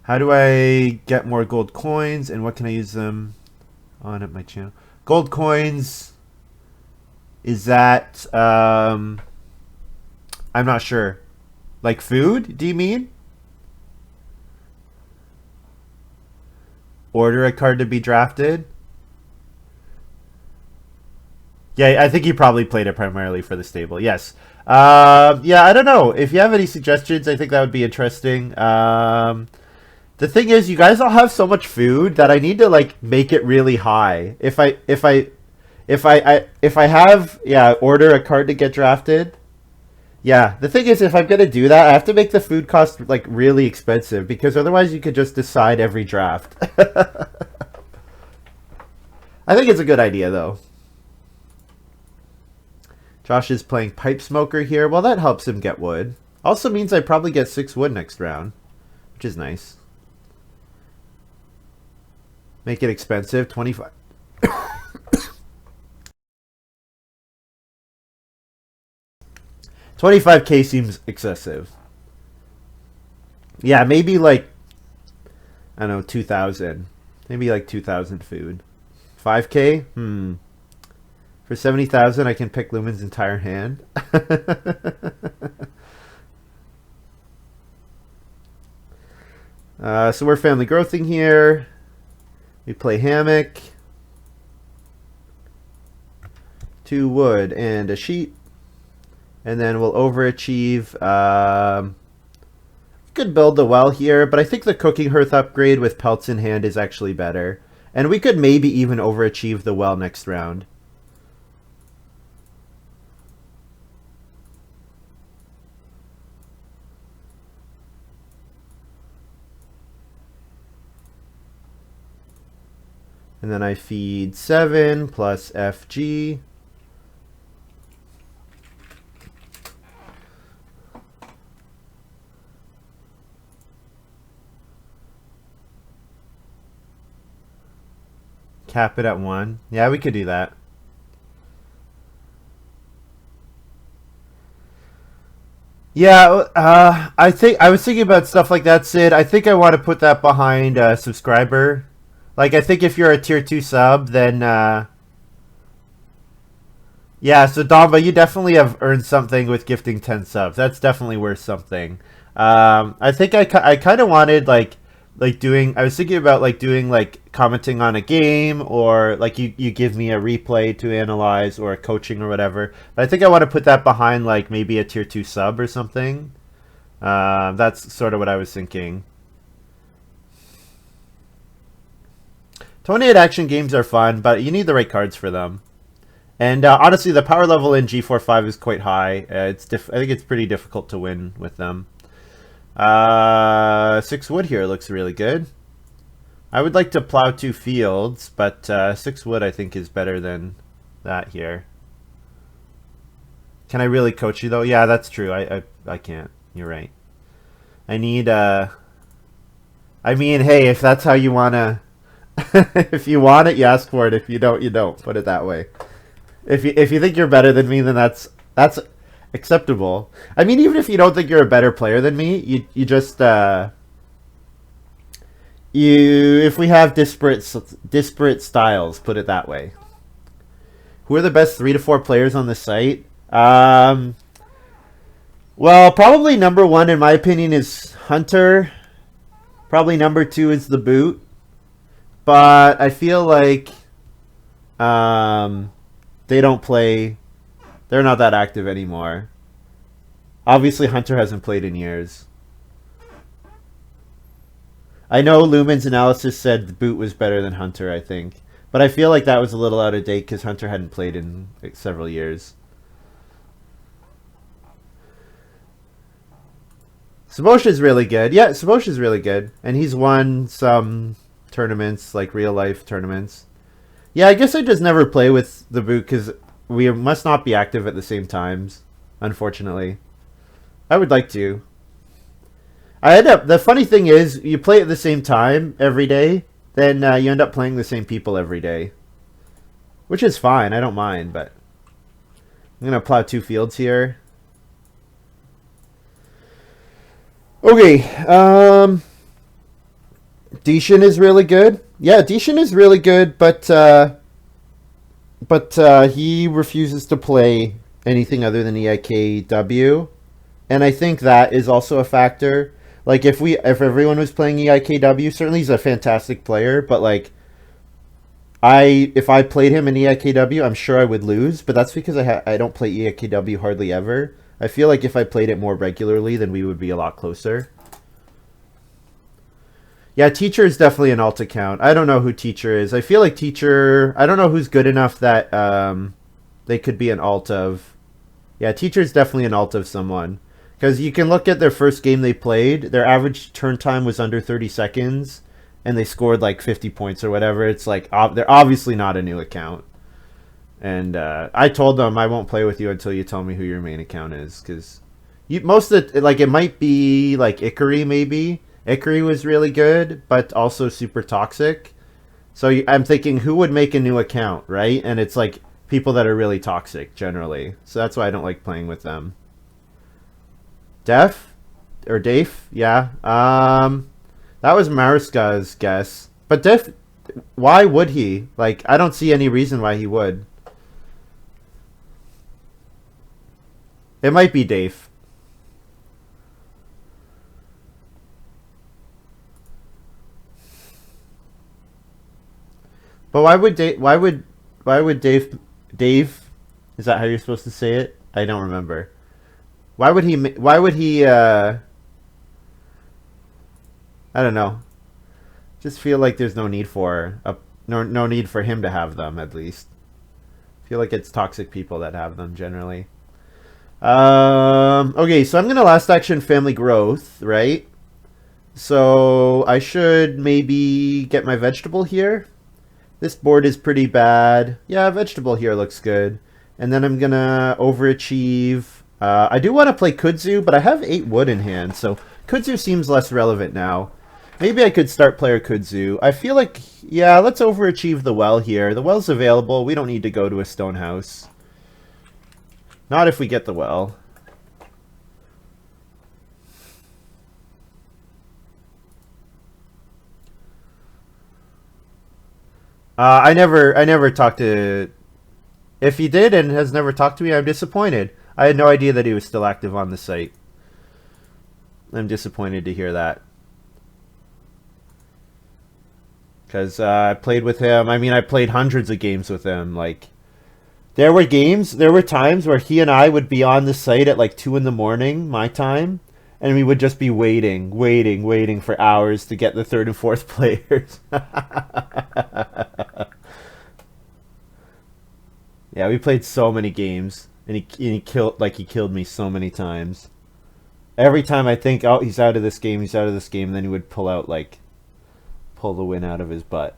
Speaker 1: How do I get more gold coins and what can I use them on at my channel? Gold coins, is that, I'm not sure. Food, do you mean? Order a card to be drafted? Yeah, I think you probably played it primarily for the stable. Yes. Yeah, I don't know. If you have any suggestions, I think that would be interesting. The thing is, you guys all have so much food that I need to like make it really high. If I have, yeah, order a card to get drafted. Yeah, the thing is, if I'm gonna do that, I have to make the food cost like really expensive because otherwise you could just decide every draft. I think it's a good idea though. Josh is playing Pipe Smoker here. Well, that helps him get wood. Also means I probably get 6 wood next round, which is nice. Make it expensive, 25. 25k seems excessive. Yeah, maybe like, I don't know, 2,000. Maybe like 2,000 food. 5k? For 70,000, I can pick Lumen's entire hand. So we're family growthing here. We play Hammock. 2 wood and a sheep. And then we'll overachieve. Could build the well here, but I think the cooking hearth upgrade with pelts in hand is actually better. And we could maybe even overachieve the well next round. And then I feed 7 plus FG. Cap it at 1. Yeah, we could do that. Yeah, I think I was thinking about stuff like that, Sid. I think I want to put that behind subscriber. Like, I think if you're a tier 2 sub, then yeah. So Damba, you definitely have earned something with gifting 10 subs. That's definitely worth something. I think I kind of wanted like doing. I was thinking about like doing like commenting on a game, or like you give me a replay to analyze, or a coaching or whatever. But I think I want to put that behind like maybe a tier 2 sub or something. That's sort of what I was thinking. 28 action games are fun, but you need the right cards for them. And honestly, the power level in G4-5 is quite high. I think it's pretty difficult to win with them. 6 wood here looks really good. I would like to plow 2 fields, but 6 wood I think is better than that here. Can I really coach you though? Yeah, that's true. I can't. You're right. I need I mean, hey, if that's how you wanna if you want it, you ask for it. If you don't, you don't. Put it that way. If you think you're better than me, then that's acceptable. I mean, even if you don't think you're a better player than me, you just if we have disparate styles, put it that way. Who are the best 3 to 4 players on the site? Well, probably number 1 in my opinion is Hunter. Probably number 2 is the Boot. But I feel like they don't play. They're not that active anymore. Obviously, Hunter hasn't played in years. I know Lumen's analysis said the Boot was better than Hunter, I think. But I feel like that was a little out of date because Hunter hadn't played in like, several years. Sabosha's really good. Yeah, Sabosha's really good. And he's won some tournaments, like real life tournaments. Yeah, I guess I just never play with the Boot because we must not be active at the same times, unfortunately. I would like to. The funny thing is, you play at the same time every day, then you end up playing the same people every day. Which is fine, I don't mind, but I'm going to plow 2 fields here. Okay, Deshin is really good. Yeah, Deshin is really good, but he refuses to play anything other than EIKW, and I think that is also a factor. Like if everyone was playing EIKW, certainly he's a fantastic player, but like if I played him in EIKW, I'm sure I would lose, but that's because I don't play EIKW hardly ever. I feel like if I played it more regularly, then we would be a lot closer. Yeah, teacher is definitely an alt account. I don't know who teacher is. I feel like teacher. I don't know who's good enough that they could be an alt of. Yeah, teacher is definitely an alt of someone. Because you can look at their first game they played. Their average turn time was under 30 seconds, and they scored like 50 points or whatever. It's like they're obviously not a new account. And I told them I won't play with you until you tell me who your main account is. Because most of the, like, it might be like Ikari maybe. Ikari was really good, but also super toxic. So I'm thinking, who would make a new account, right? And it's like people that are really toxic generally. So that's why I don't like playing with them. Def? Or Dave? Yeah. That was Mariska's guess. But Def, why would he? Like, I don't see any reason why he would. It might be Dave. But why would Dave, is that how you're supposed to say it? I don't remember. Why would he I don't know. Just feel like there's no need for no need for him to have them, at least. I feel like it's toxic people that have them generally. Okay, so I'm gonna last action family growth, right? So I should maybe get my vegetable here. This board is pretty bad. Yeah, vegetable here looks good. And then I'm gonna overachieve. I do want to play Kudzu, but I have 8 wood in hand, so Kudzu seems less relevant now. Maybe I could start player Kudzu. I feel like, yeah, let's overachieve the well here. The well's available. We don't need to go to a stone house. Not if we get the well. I never talked to... If he did and has never talked to me, I'm disappointed. I had no idea that he was still active on the site. I'm disappointed to hear that. Because I played with him. I mean, I played hundreds of games with him. Like, there were times where he and I would be on the site at like 2 in the morning, my time, and we would just be waiting for hours to get the 3rd and 4th players. Yeah, we played so many games, and he killed me so many times. Every time I think, oh, he's out of this game, and then he would pull the win out of his butt.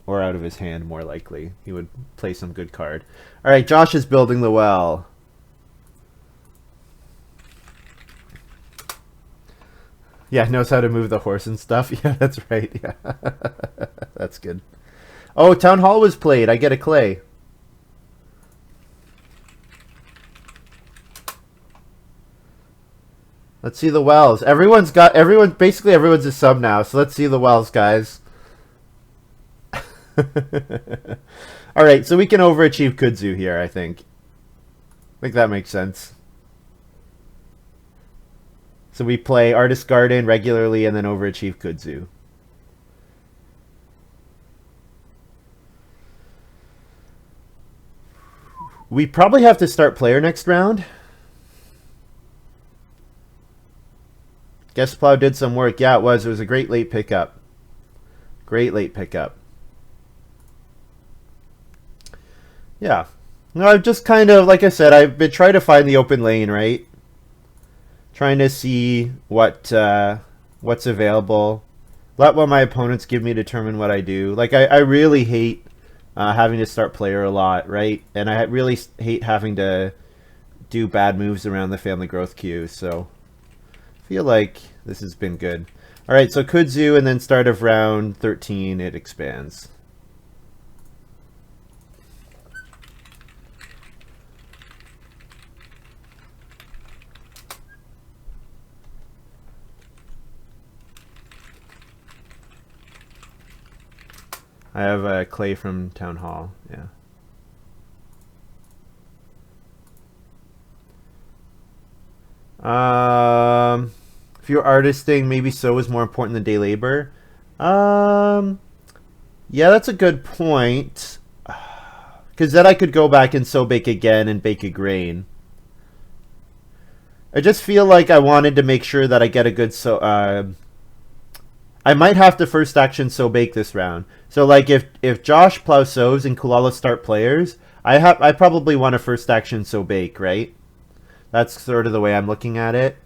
Speaker 1: Or out of his hand, more likely. He would play some good card. Alright, Josh is building the well. Yeah, knows how to move the horse and stuff. Yeah, that's right. Yeah, that's good. Oh, Town Hall was played. I get a clay. Let's see the wells. Basically everyone's a sub now, so let's see the wells, guys. Alright, so we can overachieve Kudzu here, I think. I think that makes sense. So we play Artist Garden regularly and then overachieve Kudzu. We probably have to start player next round. Guest Plow did some work. Yeah, it was. It was a great late pickup. Great late pickup. Yeah. No, I've just kind of, like I said, I've been trying to find the open lane, right? Trying to see what's available. Let what my opponents give me determine what I do. Like, I really hate having to start player a lot, right? And I really hate having to do bad moves around the family growth queue, so... feel like this has been good. Alright, so Kudzu, and then start of round 13, it expands. I have a clay from Town Hall, yeah. If you're artisting, maybe so is more important than day labor. Yeah, that's a good point. Because then I could go back and sow bake again and bake a grain. I just feel like I wanted to make sure that I get a good I might have to first action so bake this round. So like if Josh plow sows and Coolala start players, I probably want to first action so bake, right? That's sort of the way I'm looking at it.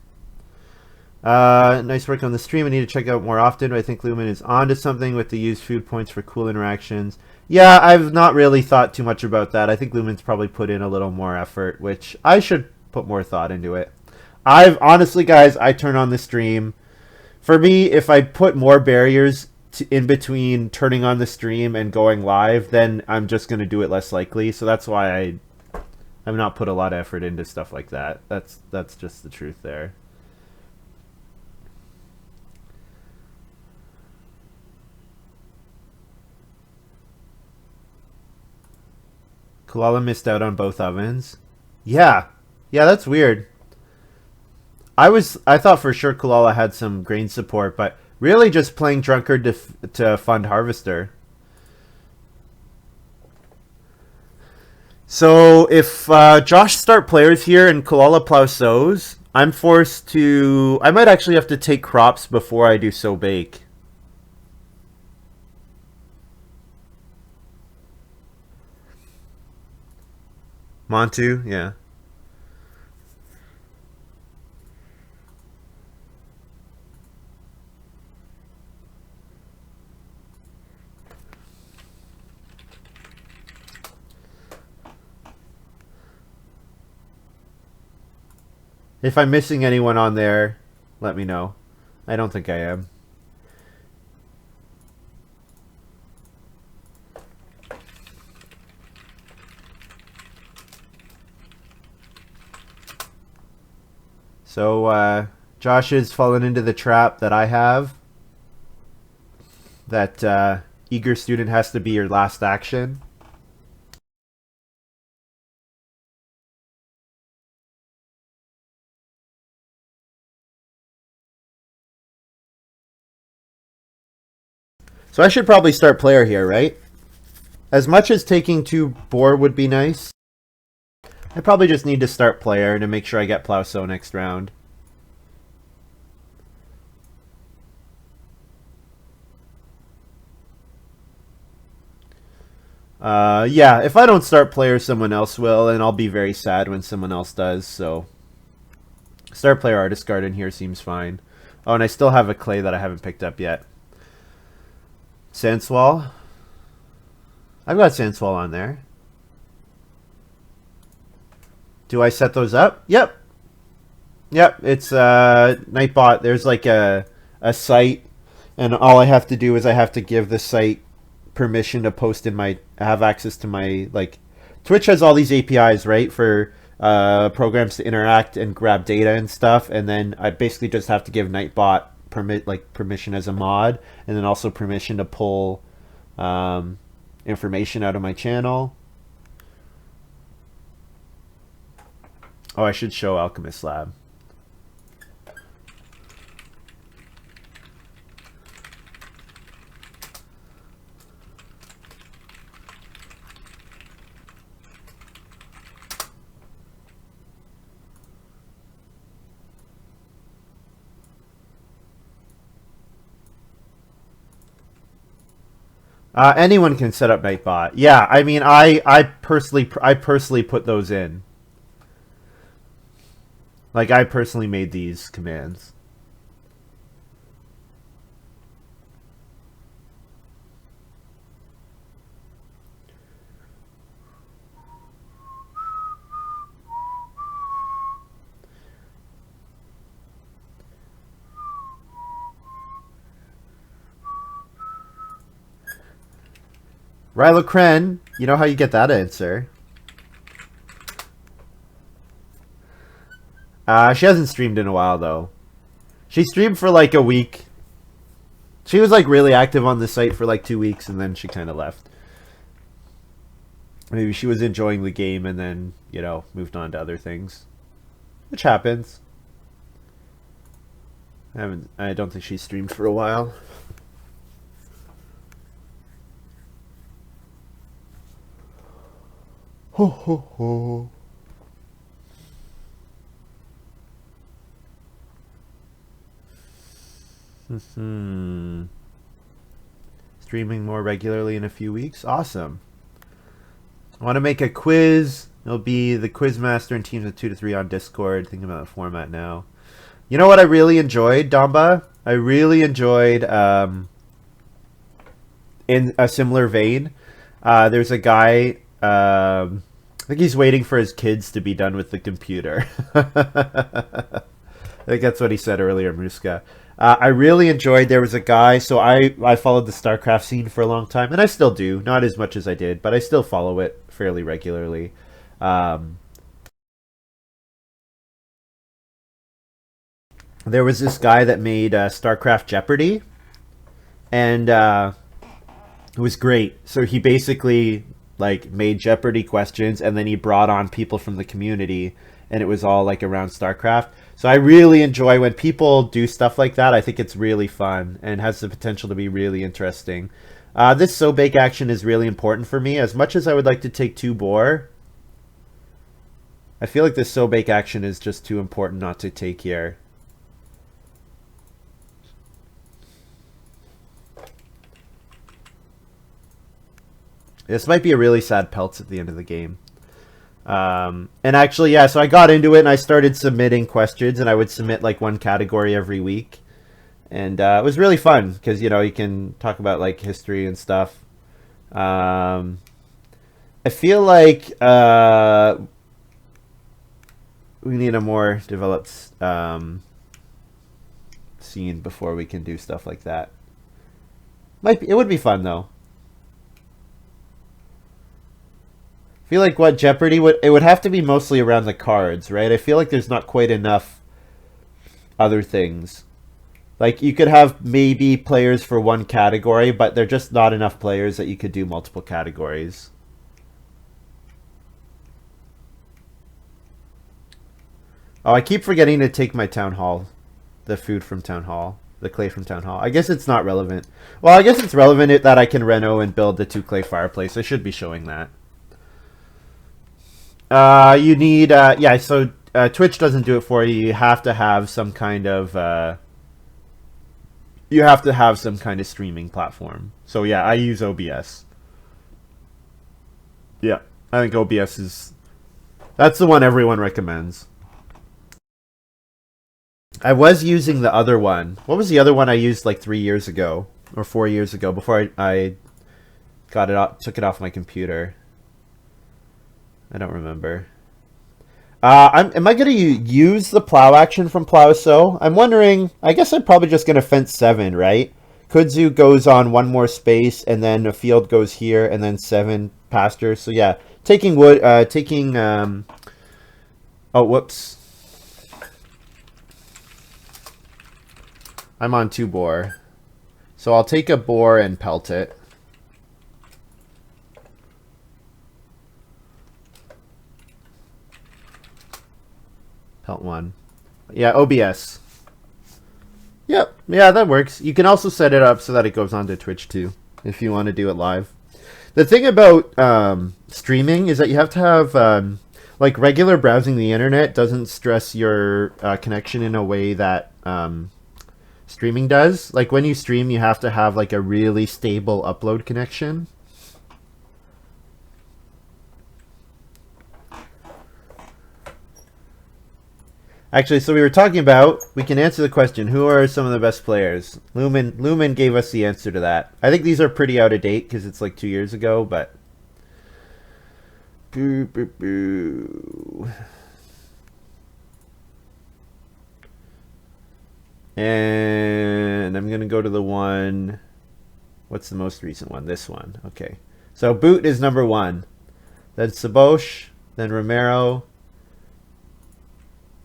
Speaker 1: Nice work on the stream. I need to check out more often. I think Lumen is onto something with the used food points for cool interactions. Yeah, I've not really thought too much about that. I think Lumen's probably put in a little more effort, which I should put more thought into it. I've honestly, guys, I turn on the stream. For me, if I put more barriers in between turning on the stream and going live, then I'm just going to do it less likely. So that's why I've not put a lot of effort into stuff like that. That's just the truth there. Koala missed out on both ovens. Yeah. Yeah, that's weird. I thought for sure Koolala had some grain support, but really just playing Drunkard to fund Harvester. So if Josh start players here and Koolala plow sows, I'm forced to... I might actually have to take crops before I do sow bake. Montu, yeah. If I'm missing anyone on there, let me know. I don't think I am. So, Josh has fallen into the trap that I have. That eager student has to be your last action. So I should probably start player here, right? As much as taking 2 boar would be nice, I probably just need to start player to make sure I get plow sow next round. Yeah, if I don't start player, someone else will, and I'll be very sad when someone else does, so... Start player artist garden here seems fine. Oh, and I still have a clay that I haven't picked up yet. Sandswall. I've got Sandswall on there. Do I set those up? Yep. Yep, it's Nightbot. There's like a site, and all I have to do is I have to give the site permission to post in my... have access to my, like... Twitch has all these APIs, right, for programs to interact and grab data and stuff, and then I basically just have to give Nightbot permission as a mod, and then also permission to pull information out of my channel. Oh, I should show Alchemist Lab. Anyone can set up Nightbot. Yeah, I mean, I personally put those in. Like, I personally made these commands. Rilo Kren, you know how you get that answer. She hasn't streamed in a while, though. She streamed for like a week. She was like really active on the site for like 2 weeks, and then she kind of left. Maybe she was enjoying the game and then, you know, moved on to other things. Which happens. I don't think she streamed for a while. Ho ho ho. Streaming more regularly in a few weeks. Awesome. I want to make a quiz. It'll be the quiz master and teams of 2 to 3 on Discord. Thinking about the format now. You know what I really enjoyed, Damba? I really enjoyed, in a similar vein, there's a guy, I think he's waiting for his kids to be done with the computer. I think that's what he said earlier, Muska. I really enjoyed, there was a guy, so I followed the StarCraft scene for a long time, and I still do, not as much as I did, but I still follow it fairly regularly. There was this guy that made StarCraft Jeopardy, and it was great. So he basically like made Jeopardy questions, and then he brought on people from the community, and it was all like around StarCraft. So I really enjoy when people do stuff like that. I think it's really fun and has the potential to be really interesting. This so bake action is really important for me. As much as I would like to take 2 boar, I feel like this so bake action is just too important not to take here. This might be a really sad pelts at the end of the game. And actually, yeah, so I got into it and I started submitting questions, and I would submit like 1 category every week. And it was really fun because, you know, you can talk about like history and stuff. I feel like we need a more developed scene before we can do stuff like that. It would be fun though. I feel like what Jeopardy would have to be mostly around the cards, right? I feel like there's not quite enough other things. Like you could have maybe players for 1 category, but they're just not enough players that you could do multiple categories. Oh, I keep forgetting to take my town hall, the food from town hall, the clay from town hall. I guess it's not relevant. Well, I guess it's relevant that I can reno and build the 2 clay fireplace. I should be showing that. You need, yeah, so Twitch doesn't do it for you. You have to have some kind of, streaming platform. So yeah, I use OBS. Yeah, I think OBS that's the one everyone recommends. I was using the other one. What was the other one I used like 3 years ago or 4 years ago before I got it off, took it off my computer? I don't remember. Am I going to use the plow action from Plow So? I'm wondering, I guess I'm probably just going to fence 7, right? Kudzu goes on 1 more space, and then a field goes here, and then 7 pasture. So yeah, taking wood, oh, whoops. I'm on 2 boar. So I'll take a boar and pelt it. Pelt 1. Yeah, OBS. Yep. Yeah, that works. You can also set it up so that it goes onto Twitch too, if you want to do it live. The thing about streaming is that you have to have, like, regular browsing the internet doesn't stress your connection in a way that streaming does. Like, when you stream, you have to have, like, a really stable upload connection. Actually, so we were talking about, we can answer the question, who are some of the best players? Lumen gave us the answer to that. I think these are pretty out of date because it's like 2 years ago, but... Boo, boo, boo. And I'm going to go to the one... What's the most recent one? This one. Okay. So Boot is number 1. Then Sabosh. Then Romero.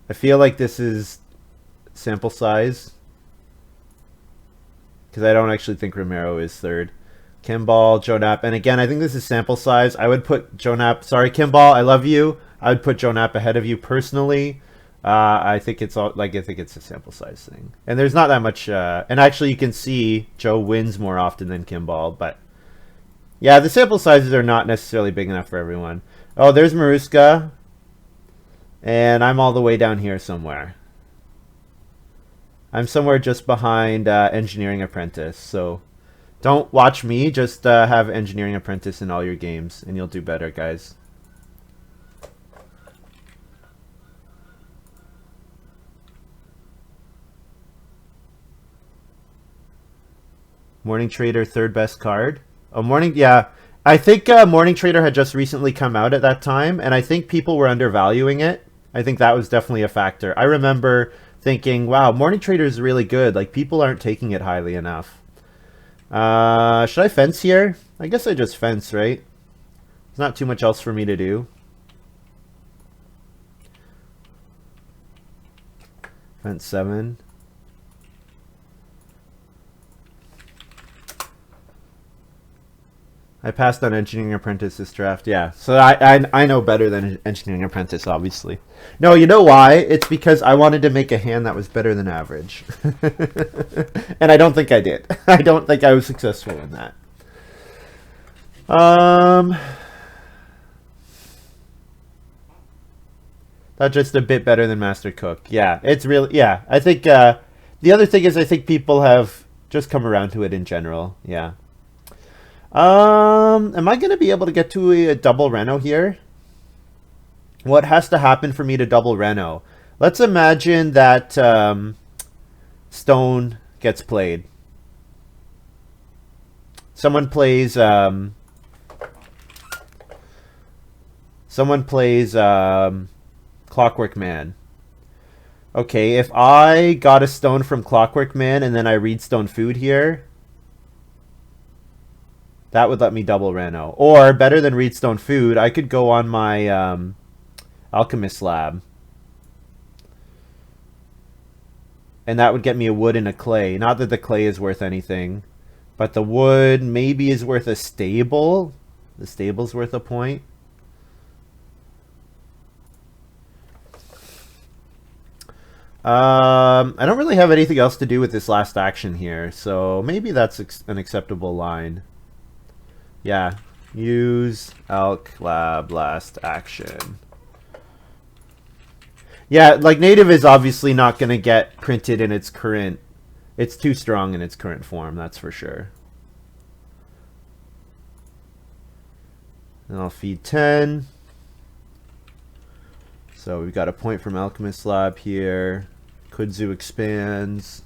Speaker 1: I feel like this is sample size, because I don't actually think Romero is 3rd. Kimball, Jonap, and again, I think this is sample size. I would put Jonap, sorry Kimball, I love you. I would put Jonap ahead of you personally. I think it's all, like, I think it's a sample size thing. And there's not that much, and actually you can see Joe wins more often than Kimball, but yeah, the sample sizes are not necessarily big enough for everyone. Oh, there's Maruska. And I'm all the way down here somewhere. I'm somewhere just behind Engineering Apprentice, so don't watch me, just have Engineering Apprentice in all your games, and you'll do better, guys. Morning Trader, third best card. Oh, yeah. I think Morning Trader had just recently come out at that time, and I think people were undervaluing it. I think that was definitely a factor. I remember thinking, wow, Morning Trader is really good. Like, people aren't taking it highly enough. Should I fence here? I guess I just fence, right? There's not too much else for me to do. Fence 7. I passed on Engineering Apprentice this draft, yeah. So I know better than Engineering Apprentice, obviously. No, you know why? It's because I wanted to make a hand that was better than average. And I don't think I did. I don't think I was successful in that. That's just a bit better than Master Cook. Yeah, it's really, yeah. I think the other thing is I think people have just come around to it in general, yeah. Am I going to be able to get to a double Reno here? What has to happen for me to double Reno? Let's imagine that Stone gets played. Someone plays Clockwork Man. Okay, if I got a stone from Clockwork Man and then I read Stone Food here, that would let me double Reno. Or, better than Reedstone Food, I could go on my Alchemist Lab. And that would get me a wood and a clay. Not that the clay is worth anything. But the wood maybe is worth a stable. The stable's worth a point. I don't really have anything else to do with this last action here. So maybe that's an acceptable line. Yeah, use Alch Lab last action. Yeah, like native is obviously not going to get printed in its current... It's too strong in its current form, that's for sure. And I'll feed 10. So we've got a point from Alchemist Lab here. Kudzu expands.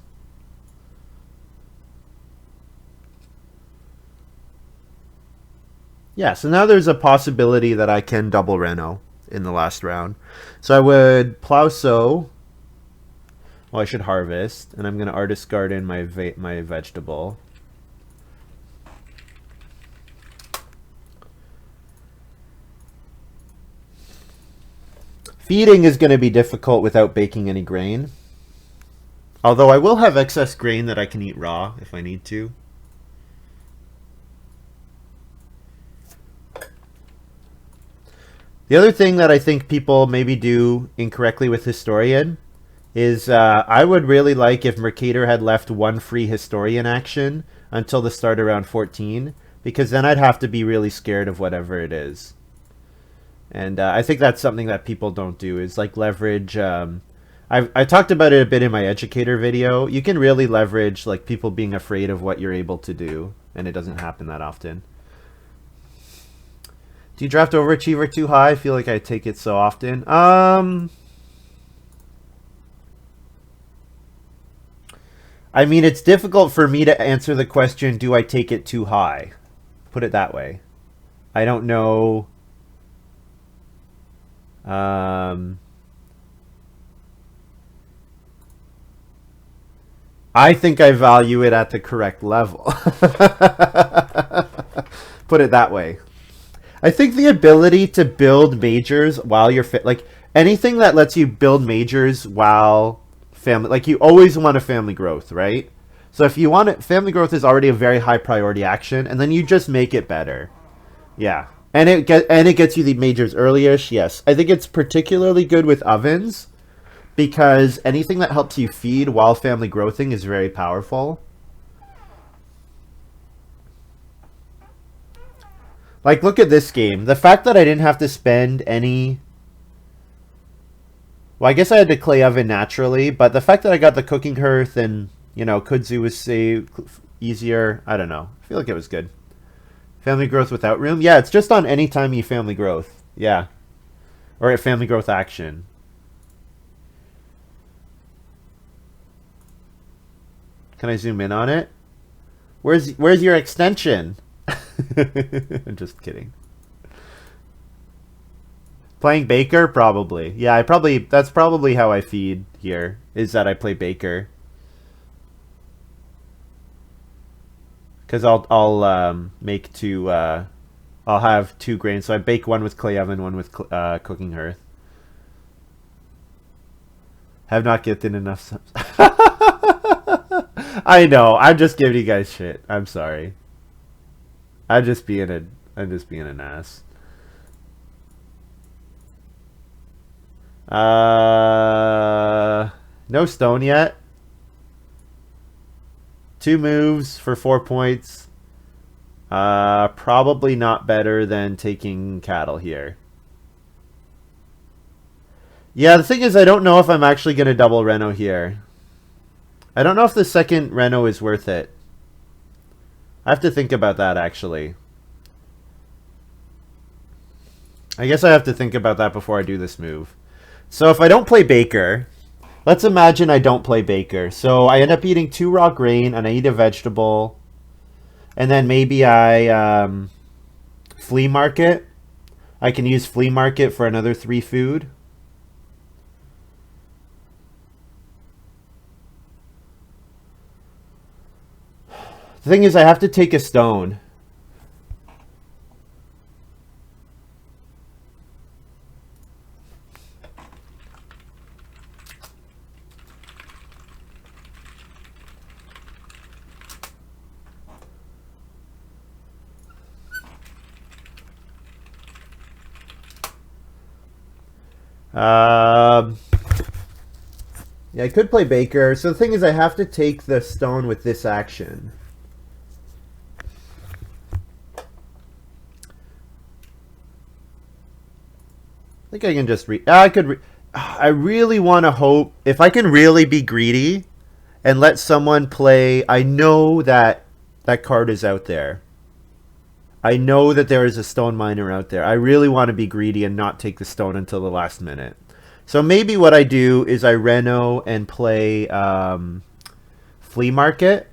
Speaker 1: Yeah, so now there's a possibility that I can double Reno in the last round. So I would plow sow. Well, I should harvest, and I'm going to artist garden my vegetable. Feeding is going to be difficult without baking any grain. Although I will have excess grain that I can eat raw if I need to. The other thing that I think people maybe do incorrectly with Historian is I would really like if Mercator had left one free Historian action until the start around 14, because then I'd have to be really scared of whatever it is. And I think that's something that people don't do, is like leverage. I talked about it a bit in my educator video. You can really leverage like people being afraid of what you're able to do, and it doesn't happen that often. Do you draft Overachiever too high? I feel like I take it so often. I mean, it's difficult for me to answer the question, do I take it too high? Put it that way. I don't know. I think I value it at the correct level. Put it that way. I think the ability to build majors while you're like anything that lets you build majors while family, like you always want a family growth, right? So if you want it, family growth is already a very high priority action, and then you just make it better. Yeah, and it gets you the majors early-ish. Yes, I think it's particularly good with ovens because anything that helps you feed while family growthing is very powerful. Like, look at this game. The fact that I didn't have to spend any... Well, I guess I had to clay oven naturally, but the fact that I got the cooking hearth and, you know, kudzu was saved easier, I don't know. I feel like it was good. Family growth without room? Yeah, it's just on any time you family growth. Yeah. Or at family growth action. Can I zoom in on it? Where's your extension? I'm just kidding. Playing Baker? Probably. Yeah, that's probably how I feed here, is that I play Baker. Because I'll make two, I'll have 2 grains. So I bake one with clay oven, one with cooking hearth. Have not gifted enough subs. I know. I'm just giving you guys shit. I'm sorry. I'm just being an ass. No stone yet. 2 moves for 4 points. Probably not better than taking cattle here. Yeah, the thing is, I don't know if I'm actually going to double Reno here. I don't know if the second Reno is worth it. I have to think about that, actually. I guess I have to think about that before I do this move. So if I don't play Baker, let's imagine I don't play Baker. So I end up eating 2 raw grain, and I eat a vegetable. And then maybe I flea market. I can use flea market for another 3 food. The thing is, I have to take a stone. Yeah, I could play Baker. So the thing is, I have to take the stone with this action. I think I can just I really want to hope, if I can really be greedy and let someone play. I know that that card is out there. I know that there is a stone miner out there. I really want to be greedy and not take the stone until the last minute. So maybe what I do is I Reno and play flea market.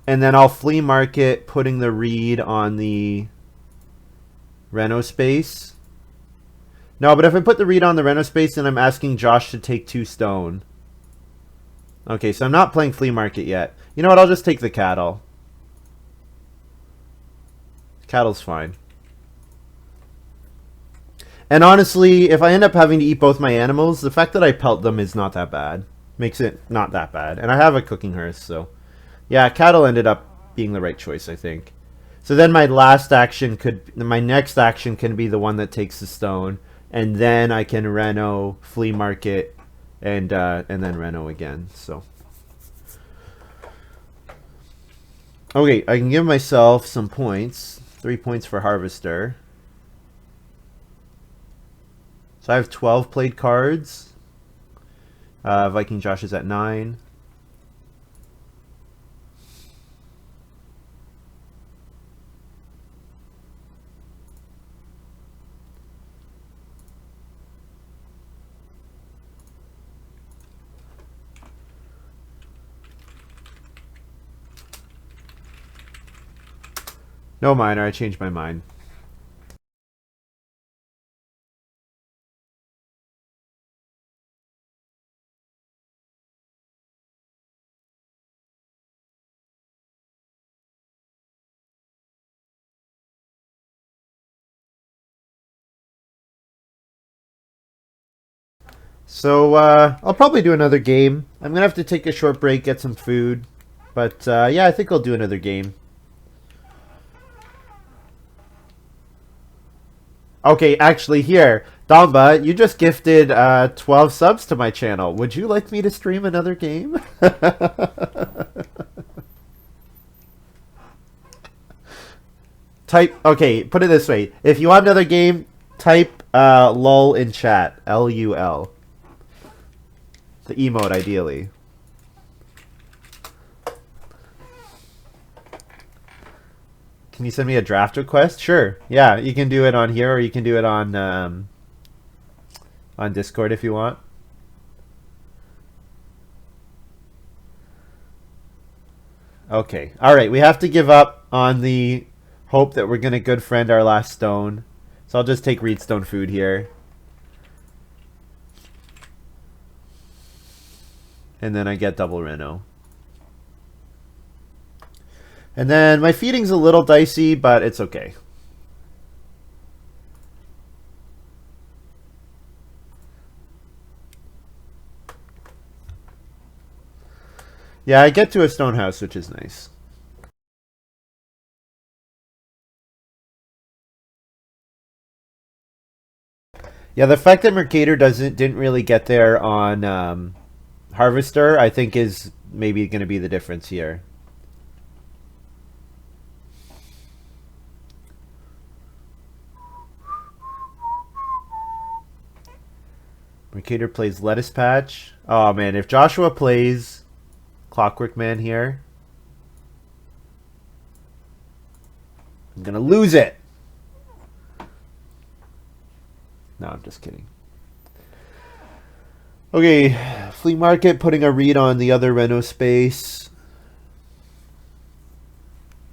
Speaker 1: And then I'll flea market, putting the reed on the Reno space. No, but if I put the reed on the Reno space, then I'm asking Josh to take 2 stone. Okay, so I'm not playing flea market yet. You know what? I'll just take the cattle. Cattle's fine. And honestly, if I end up having to eat both my animals, the fact that I pelt them is not that bad. Makes it not that bad. And I have a cooking hearth, so... Yeah, cattle ended up being the right choice, I think. So then my next action can be the one that takes the stone. And then I can Reno, flea market, and then Reno again, so... Okay, I can give myself some points. 3 points for Harvester. So I have 12 played cards. Viking Josh is at 9. No minor, I changed my mind. So, I'll probably do another game. I'm going to have to take a short break, get some food. But, yeah, I think I'll do another game. Okay, actually, here. Damba, you just gifted 12 subs to my channel. Would you like me to stream another game? Okay, put it this way. If you want another game, Type lol in chat. LUL. The emote, ideally. Can you send me a draft request? Sure. Yeah, you can do it on here, or you can do it on Discord if you want. Okay. All right. We have to give up on the hope that we're gonna good friend our last stone. So I'll just take Reedstone food here. And then I get double Reno. And then my feeding's a little dicey, but it's okay. Yeah, I get to a stone house, which is nice. Yeah, the fact that Mercator didn't really get there on Harvester, I think is maybe going to be the difference here. Mercator plays Lettuce Patch. Oh man, if Joshua plays Clockwork Man here, I'm gonna lose it. No, I'm just kidding. Okay, Flea Market putting a read on the other Reno space.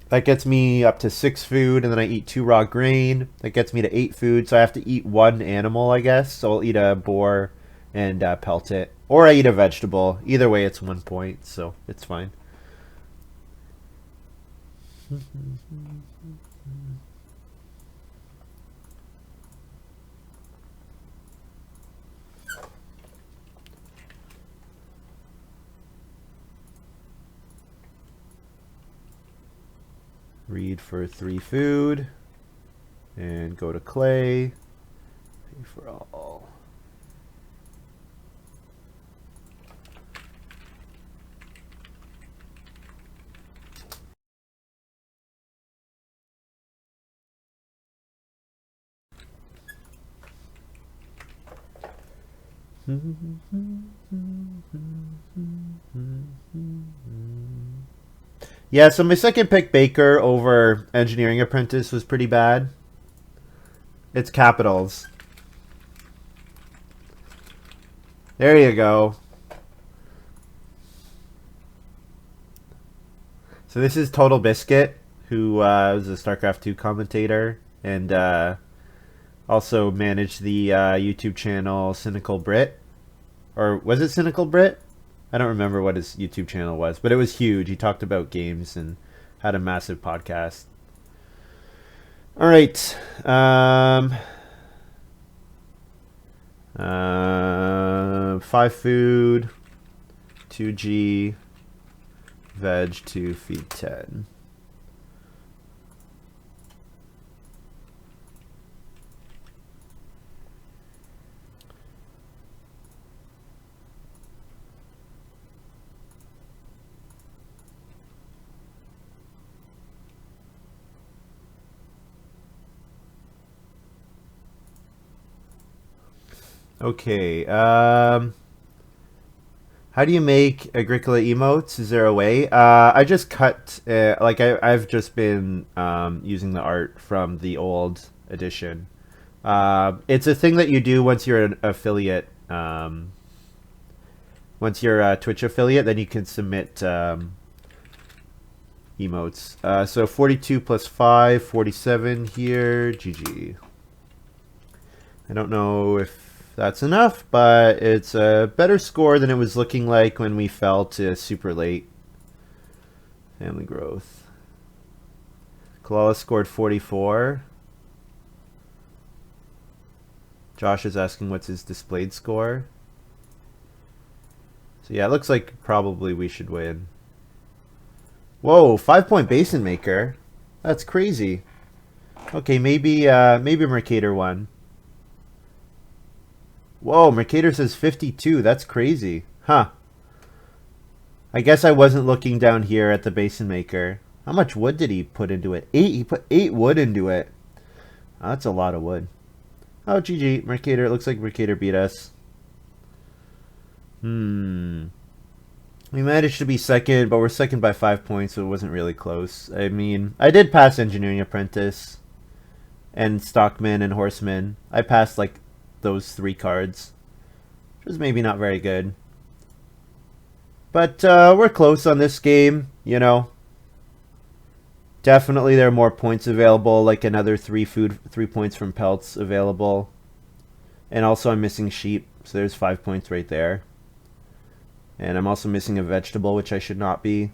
Speaker 1: That gets me up to 6 food, and then I eat 2 raw grain. That gets me to 8 food, so I have to eat 1 animal, I guess. So I'll eat a boar and pelt it. Or I eat a vegetable. Either way, it's 1 point, so it's fine. Read for 3 food. And go to clay. Pay for all. Yeah, so my second pick, Baker, over Engineering Apprentice was pretty bad. It's capitals. There you go. So this is Total Biscuit, who was a StarCraft 2 commentator and also managed the YouTube channel Cynical Brit. Or was it Cynical Brit? I don't remember what his YouTube channel was, but it was huge. He talked about games and had a massive podcast. All right. 5 food, 2G, veg 2, feed 10. Okay, how do you make Agricola emotes? Is there a way? I just cut, like I've just been using the art from the old edition. It's a thing that you do once you're an affiliate. Once you're a Twitch affiliate, then you can submit emotes. So 42 plus 5, 47 here, GG. I don't know if that's enough, but it's a better score than it was looking like when we fell to super late. Family growth. Coolala scored 44. Josh is asking what's his displayed score. So yeah, it looks like probably we should win. Whoa, 5-point basin maker. That's crazy. Okay, maybe Mercator won. Whoa, Mercator says 52. That's crazy. Huh. I guess I wasn't looking down here at the basin maker. How much wood did he put into it? 8. He put 8 wood into it. Oh, that's a lot of wood. Oh, GG. Mercator. It looks like Mercator beat us. We managed to be second, but we're second by 5 points, so it wasn't really close. I mean, I did pass Engineering Apprentice and Stockman and Horseman. I passed, like, those 3 cards, which was maybe not very good. But we're close on this game, you know. Definitely there are more points available, like another 3 points from pelts available. And also I'm missing sheep, so there's 5 points right there. And I'm also missing a vegetable, which I should not be.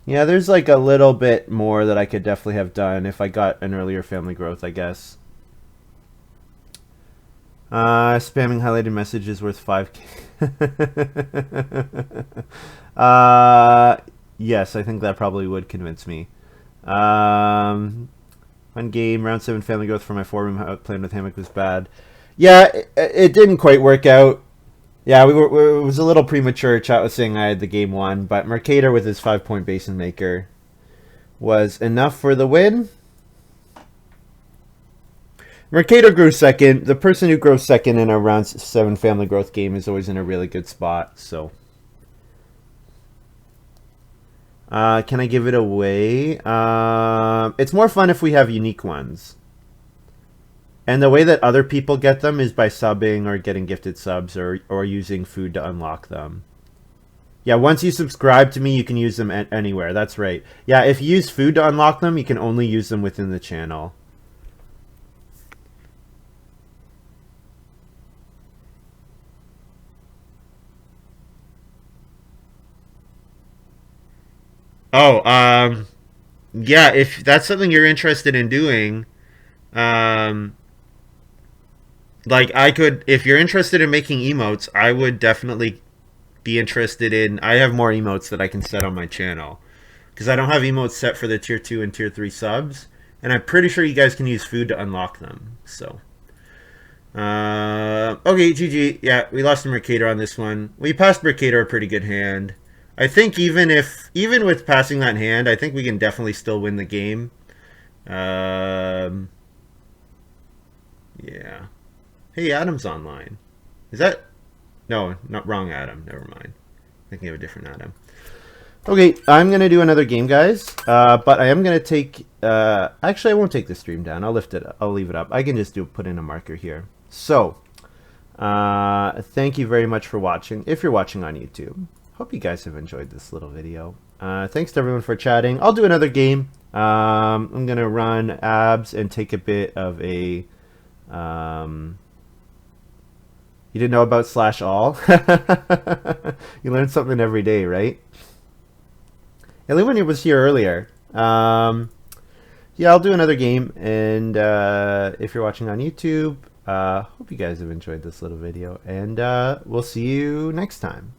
Speaker 1: Yeah, there's like a little bit more that I could definitely have done if I got an earlier family growth, I guess. Spamming highlighted messages worth 5k. Yes, I think that probably would convince me. One game, round 7 family growth for my 4-room playing with Hammock was bad. Yeah, it didn't quite work out. Yeah, it was a little premature. Chat was saying I had the game won, but Mercator with his 5-point basin maker was enough for the win. Mercator grew second. The person who grows second in a round 7 family growth game is always in a really good spot. So, can I give it away? It's more fun if we have unique ones. And the way that other people get them is by subbing or getting gifted subs or using food to unlock them. Yeah, once you subscribe to me, you can use them anywhere. That's right. Yeah, if you use food to unlock them, you can only use them within the channel. Oh, yeah, if that's something you're interested in doing, like I could, if you're interested in making emotes, I would definitely be interested in, I have more emotes that I can set on my channel. Because I don't have emotes set for the tier 2 and tier 3 subs. And I'm pretty sure you guys can use food to unlock them. So, okay, GG. Yeah, we lost to Mercator on this one. We passed Mercator a pretty good hand. I think even with passing that hand, I think we can definitely still win the game. Yeah. Hey, Adam's online. Is that... No, not wrong Adam. Never mind. Thinking of a different Adam. Okay, I'm going to do another game, guys. But I am going to take... actually, I won't take the stream down. I'll lift it up. I'll leave it up. I can just put in a marker here. So, thank you very much for watching. If you're watching on YouTube, hope you guys have enjoyed this little video. Thanks to everyone for chatting. I'll do another game. I'm going to run abs and take a bit of a... You didn't know about /all? You learn something every day, right? Illuminator was here earlier. Yeah, I'll do another game. And if you're watching on YouTube, hope you guys have enjoyed this little video. And we'll see you next time.